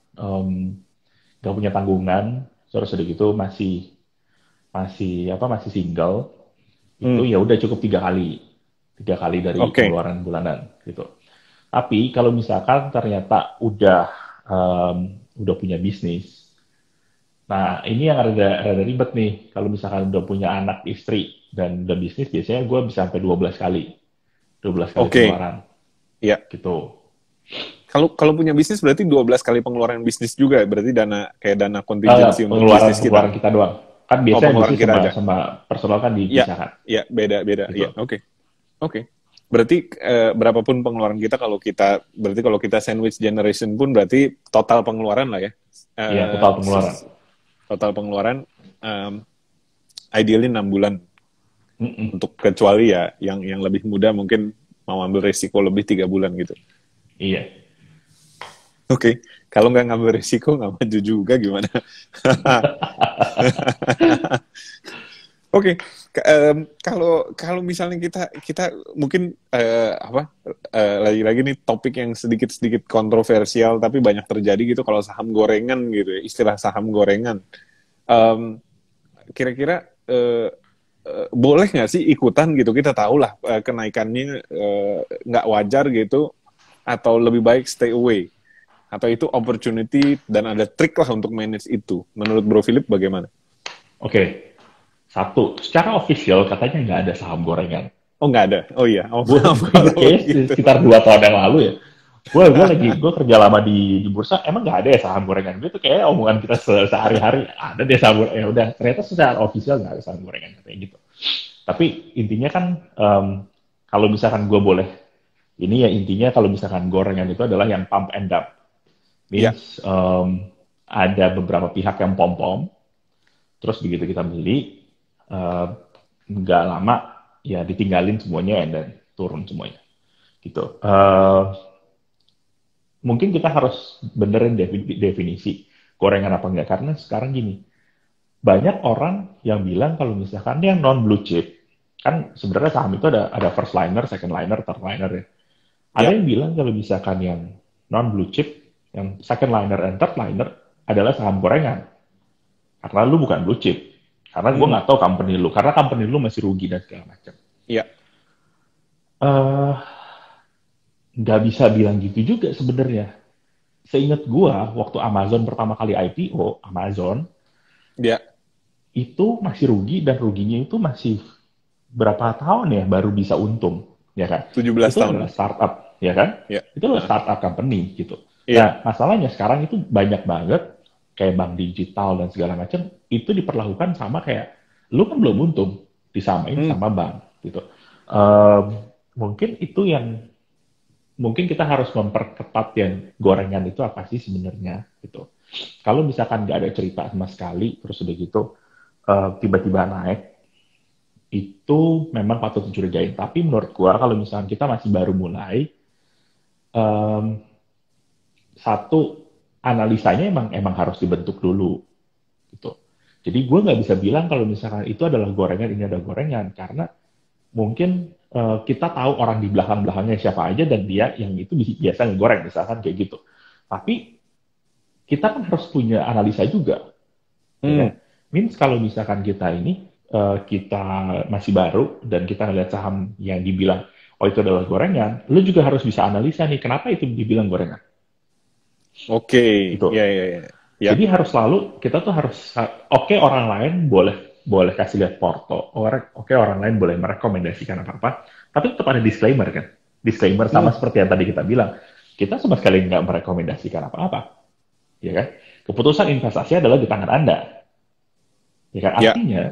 nggak punya tanggungan, terus udah gitu masih single, itu
Hmm,
ya udah cukup 3 kali, 3 kali dari
oke.
pengeluaran bulanan gitu. Tapi kalau misalkan ternyata udah punya bisnis, nah ini yang rada ribet nih. Kalau misalkan udah punya anak, istri, dan udah bisnis, biasanya gue bisa sampai 12 kali, 12 kali
Oke.
pengeluaran
Ya.
gitu.
Kalau kalau punya bisnis berarti 12 kali pengeluaran bisnis juga, berarti dana contingency untuk
Pengeluaran
bisnis kita.
pengeluaran kita doang. Kan
Oh,
biasanya
pengeluaran
bisnis
kita aja.
sama personal kan
Ya,
dipisahkan
ya, beda-beda.
gitu.
Ya, oke. Oke. Berarti berapapun pengeluaran kita kalau kita sandwich generation pun berarti total pengeluaran lah ya.
Iya,
Eh,
total pengeluaran.
total pengeluaran ideally 6 bulan
Mm-mm.
untuk kecuali ya yang lebih muda mungkin mau ambil risiko lebih 3 bulan gitu.
Iya.
Oke. Kalau nggak ngambil risiko nggak maju juga gimana? Oke, kalau kalau misalnya kita kita mungkin lagi-lagi nih topik yang sedikit-sedikit kontroversial tapi banyak terjadi gitu kalau saham gorengan gitu ya, istilah saham gorengan. Em, Kira-kira boleh nggak sih ikutan gitu? Kita tahu lah kenaikannya nggak wajar gitu, atau lebih baik stay away? Atau itu opportunity dan ada trik lah untuk manage itu? Menurut Bro Philip bagaimana?
Oke. Satu, secara official katanya nggak ada saham gorengan.
Oh nggak ada. Oh iya. Oh
Gue
maaf
gue inget
kalau
kayaknya
gitu.
sekitar 2 tahun yang lalu ya. Gue kerja lama di bursa, emang nggak ada ya saham gorengan. Itu kayak omongan kita sehari-hari, ada deh saham gorengan. Ya udah, ternyata secara official nggak ada saham gorengan kayak gitu. Tapi intinya kan kalau misalkan gue boleh, ini ya intinya kalau misalkan gorengan itu adalah yang pump and dump.
Ya,
Means ada beberapa pihak yang pom-pom, terus begitu kita beli, nggak lama ya ditinggalin semuanya dan turun semuanya gitu. Mungkin kita harus benerin definisi gorengan apa enggak, karena sekarang gini, banyak orang yang bilang kalau misalkan yang non blue chip, kan sebenarnya saham itu ada first liner, second liner, third liner ya. Ada
ya.
yang bilang kalau misalkan yang non blue chip, yang second liner and third liner adalah saham gorengan, karena lu bukan blue chip. Karena gue
Mm-mm.
nggak tahu company lu, karena company lu masih rugi dan segala macam.
Ya,
Eh, nggak bisa bilang gitu juga sebenarnya. Seingat gua, waktu Amazon pertama kali IPO, Amazon
ya.
itu masih rugi dan ruginya itu masih berapa tahun ya baru bisa untung, ya kan?
17
Itu adalah
tahun.
startup, ya kan?
Ya.
Itu adalah
Ah,
startup company gitu.
iya.
Nah, masalahnya sekarang itu banyak banget kayak bank digital dan segala macam itu diperlakukan sama kayak lu kan belum untung disamain
Hmm.
sama bank gitu. Mungkin itu yang mungkin kita harus memperketat yang gorengan itu apa sih sebenarnya gitu. Kalau misalkan nggak ada cerita sama sekali, terus udah gitu tiba-tiba naik, itu memang patut dicurigain. Tapi menurut gua kalau misalkan kita masih baru mulai, em, satu analisanya emang harus dibentuk dulu gitu. Jadi gue nggak bisa bilang kalau misalkan itu adalah gorengan, ini ada gorengan, karena mungkin kita tahu orang di belakang-belakangnya siapa aja dan dia yang itu biasa ngegoreng misalkan kayak gitu. Tapi kita kan harus punya analisa juga, ya kan?
Hmm.
Means kalau misalkan kita ini kita masih baru dan kita ngeliat saham yang dibilang oh itu adalah gorengan, lu juga harus bisa analisa nih kenapa itu dibilang gorengan,
Oke, ya,
gitu.
ya, ya, ya,
Jadi harus selalu kita tuh harus oke orang lain boleh boleh kasih lihat porto, oke orang lain boleh merekomendasikan apa-apa, tapi tetap ada disclaimer kan. Disclaimer sama
hmm,
seperti yang tadi kita bilang, kita sama sekali nggak merekomendasikan apa-apa, ya kan? Keputusan investasi adalah di tangan Anda, ya kan?
ya,
Artinya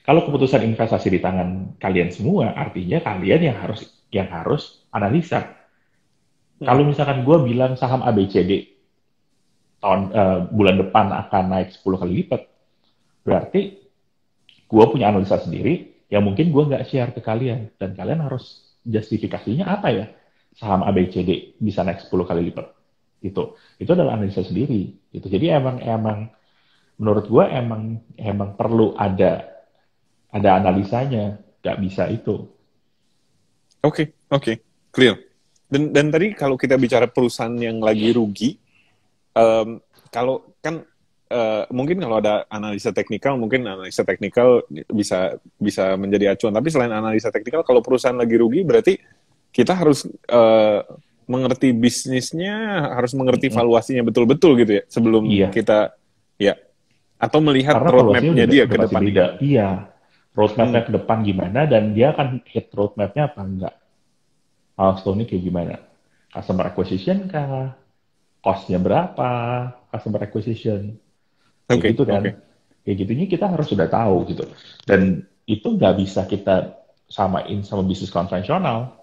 kalau keputusan investasi di tangan kalian semua, artinya kalian yang harus analisa.
hmm,
Kalau misalkan gue bilang saham ABCD bulan depan akan naik 10 kali lipat, berarti gue punya analisa sendiri yang mungkin gue nggak share ke kalian dan kalian harus justifikasinya apa ya saham ABCD bisa naik 10 kali lipat itu adalah analisa sendiri gitu. Jadi emang emang menurut gue emang perlu ada analisanya, nggak bisa itu.
oke, oke, clear. Dan tadi kalau kita bicara perusahaan yang lagi rugi, kalau kan mungkin kalau ada analisa teknikal, mungkin analisa teknikal bisa bisa menjadi acuan. Tapi selain analisa teknikal, kalau perusahaan lagi rugi, berarti kita harus mengerti bisnisnya, harus mengerti
Mm-mm.
valuasinya betul-betul gitu ya, sebelum
Iya,
kita ya atau melihat
karena valuasinya
roadmap-nya dia
udah
ke
pasti
depannya.
beda. Iya, roadmapnya
Hmm,
ke depan gimana dan dia akan hit roadmapnya apa enggak, milestone-nya kayak gimana, customer acquisition kah, cost-nya berapa, customer acquisition, kayak
oke,
gitu kan.
oke,
Kayak gitunya kita harus sudah tahu gitu. Dan itu nggak bisa kita samain sama bisnis konvensional,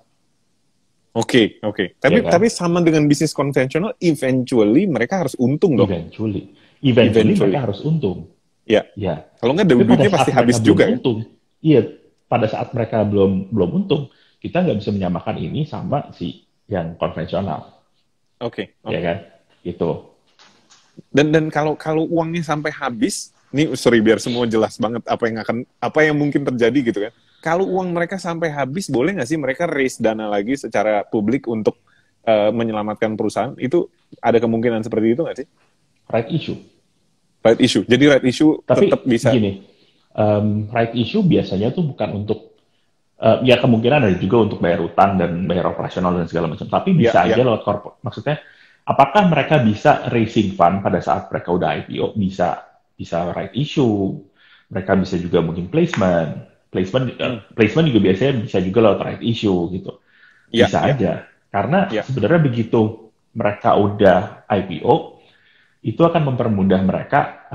oke, oke.
ya
Tapi
kan?
sama dengan bisnis konvensional, eventually mereka harus untung dong,
Eventually. Eventually mereka
eventually.
harus untung.
Ya,
Ya.
kalau nggak
Tapi pada
duitnya pasti
saat mereka
habis
belum
juga kan?
untung, iya, pada saat mereka belum belum untung, kita nggak bisa menyamakan ini sama si yang konvensional,
Oke,
ya
oke.
kan? Itu.
Dan kalau kalau uangnya sampai habis, nih sorry biar semua jelas banget apa yang mungkin terjadi gitu kan. Kalau uang mereka sampai habis, boleh nggak sih mereka raise dana lagi secara publik untuk menyelamatkan perusahaan? Itu ada kemungkinan seperti itu nggak sih?
Right issue.
Right issue. Jadi right issue tetap
Tapi
bisa.
gini, right issue biasanya tuh bukan untuk ya kemungkinan ada juga untuk bayar utang dan bayar operasional dan segala macam. Tapi
Ya,
bisa
ya.
aja lewat corporate. Maksudnya, apakah mereka bisa raising fund pada saat mereka udah IPO? Bisa, bisa right issue. Mereka bisa juga mungkin placement.
Hmm.
Placement juga biasanya bisa juga lewat right issue gitu.
Ya,
Bisa
ya,
aja. Karena
ya.
sebenarnya begitu mereka udah IPO, itu akan mempermudah mereka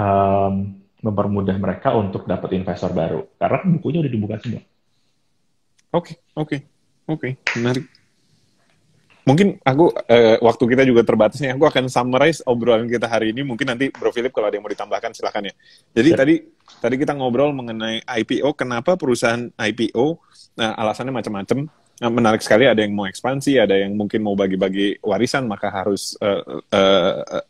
untuk dapat investor baru. Karena kan bukunya udah dibuka semua.
Oke, oke, oke. Menarik. Mungkin aku waktu kita juga terbatas nih. Aku akan summarize obrolan kita hari ini. Mungkin nanti Bro Philip kalau ada yang mau ditambahkan silakan ya. Jadi
Siap.
tadi kita ngobrol mengenai IPO. Kenapa perusahaan IPO? Nah, alasannya macam-macam. Nah, menarik sekali. Ada yang mau ekspansi, ada yang mungkin mau bagi-bagi warisan, maka harus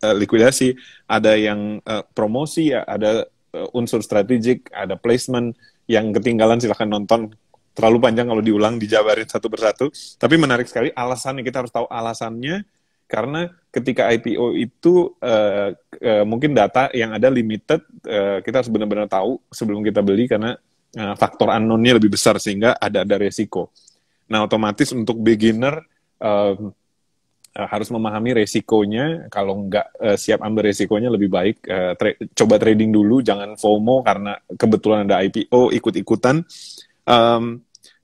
likuidasi. Ada yang promosi, ada unsur strategik, ada placement. Yang ketinggalan silahkan nonton, terlalu panjang kalau diulang dijabarin satu persatu. Tapi menarik sekali alasannya, kita harus tahu alasannya karena ketika IPO itu mungkin data yang ada limited, kita harus benar-benar tahu sebelum kita beli karena faktor unknown-nya lebih besar sehingga ada resiko. Nah, otomatis untuk beginner harus memahami resikonya. Kalau nggak siap ambil resikonya, lebih baik coba trading dulu, jangan FOMO karena kebetulan ada IPO ikut-ikutan.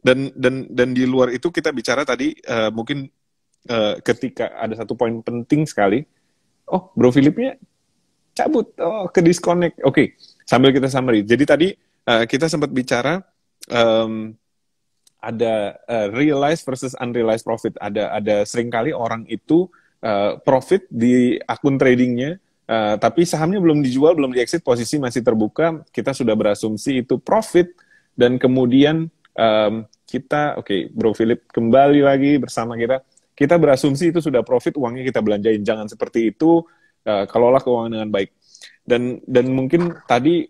Dan di luar itu kita bicara tadi mungkin ketika ada satu poin penting sekali, oh Bro Philipnya cabut, oh ke disconnect. Oke, sambil kita summary. Jadi tadi kita sempat bicara um, ada realized versus unrealized profit. Ada seringkali orang itu profit di akun tradingnya, tapi sahamnya belum dijual, belum di-exit, posisi masih terbuka. Kita sudah berasumsi itu profit dan kemudian oke, Bro Philip kembali lagi bersama kita. Kita berasumsi itu sudah profit, uangnya kita belanjain. Jangan seperti itu. Kelola keuangan dengan baik. Dan mungkin tadi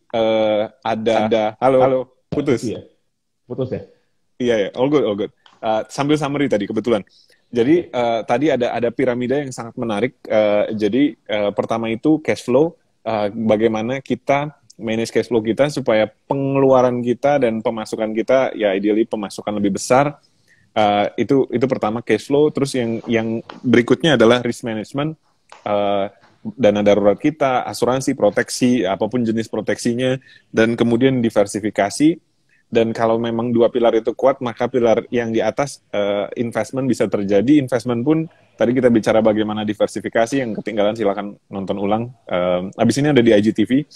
ada halo,
Itu
putus.
ya. Putus ya.
Iya, yeah, all good, all good. sambil summary tadi kebetulan. Jadi tadi ada piramida yang sangat menarik. Jadi pertama itu cash flow, bagaimana kita manage cash flow kita supaya pengeluaran kita dan pemasukan kita ya ideally pemasukan lebih besar. Itu pertama cash flow. Terus yang berikutnya adalah risk management, dana darurat kita, asuransi, proteksi, apapun jenis proteksinya, dan kemudian diversifikasi. Dan kalau memang dua pilar itu kuat, maka pilar yang di atas investment bisa terjadi. Investment pun tadi kita bicara bagaimana diversifikasi, yang ketinggalan silakan nonton ulang. Abis ini ada di IGTV.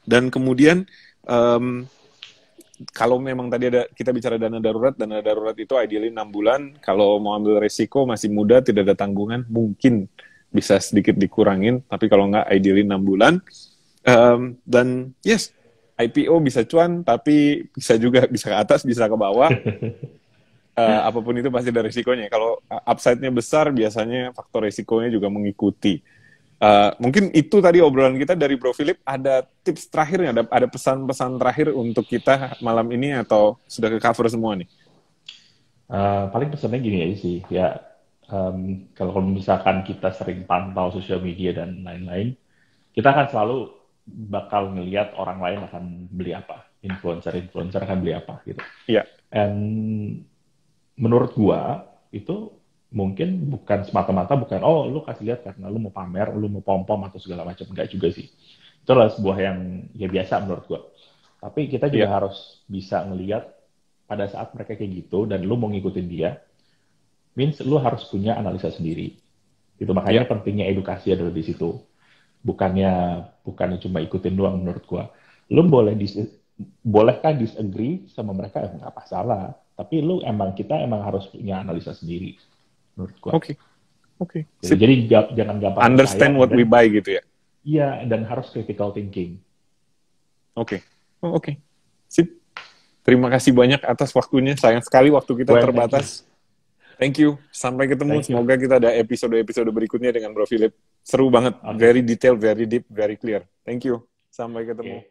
Dan kemudian kalau memang tadi kita bicara dana darurat itu ideally 6 bulan. Kalau mau ambil resiko masih muda, tidak ada tanggungan, mungkin bisa sedikit dikurangin. Tapi kalau nggak, ideally 6 bulan. Dan yes, IPO bisa cuan, tapi bisa juga bisa ke atas, bisa ke bawah. Apapun itu pasti ada risikonya. Kalau upside-nya besar, biasanya faktor risikonya juga mengikuti. Mungkin itu tadi obrolan kita dari Bro Philip. Ada tips terakhirnya, ada pesan-pesan terakhir untuk kita malam ini, atau sudah ke-cover semua nih?
Paling pesannya gini aja sih, ya kalau misalkan kita sering pantau sosial media dan lain-lain, kita akan selalu bakal ngelihat orang lain akan beli apa, influencer akan beli apa gitu.
Iya.
And menurut gua itu mungkin bukan semata-mata lu kasih lihat karena lu mau pamer, lu mau pom-pom atau segala macam, enggak juga sih. Itu adalah sebuah yang ya biasa menurut gua. Tapi kita juga harus bisa ngelihat pada saat mereka kayak gitu dan lu mau ngikutin dia, means lu harus punya analisa sendiri. Itu makanya pentingnya edukasi adalah di situ. Bukannya cuma ikutin doang menurut gua. Lu bolehkah disagree sama mereka, nggak masalah. Tapi kita emang harus punya analisa sendiri menurut gua.
Oke.
Jadi jangan gampang
understand what we buy gitu ya.
Iya, dan harus critical thinking.
Oke. Sip. Terima kasih banyak atas waktunya. Sayang sekali waktu kita terbatas. Thank you. Sampai ketemu. Semoga kita ada episode-episode berikutnya dengan Bro Philip. Seru banget. Very detailed, very deep, very clear. Thank you. Sampai ketemu.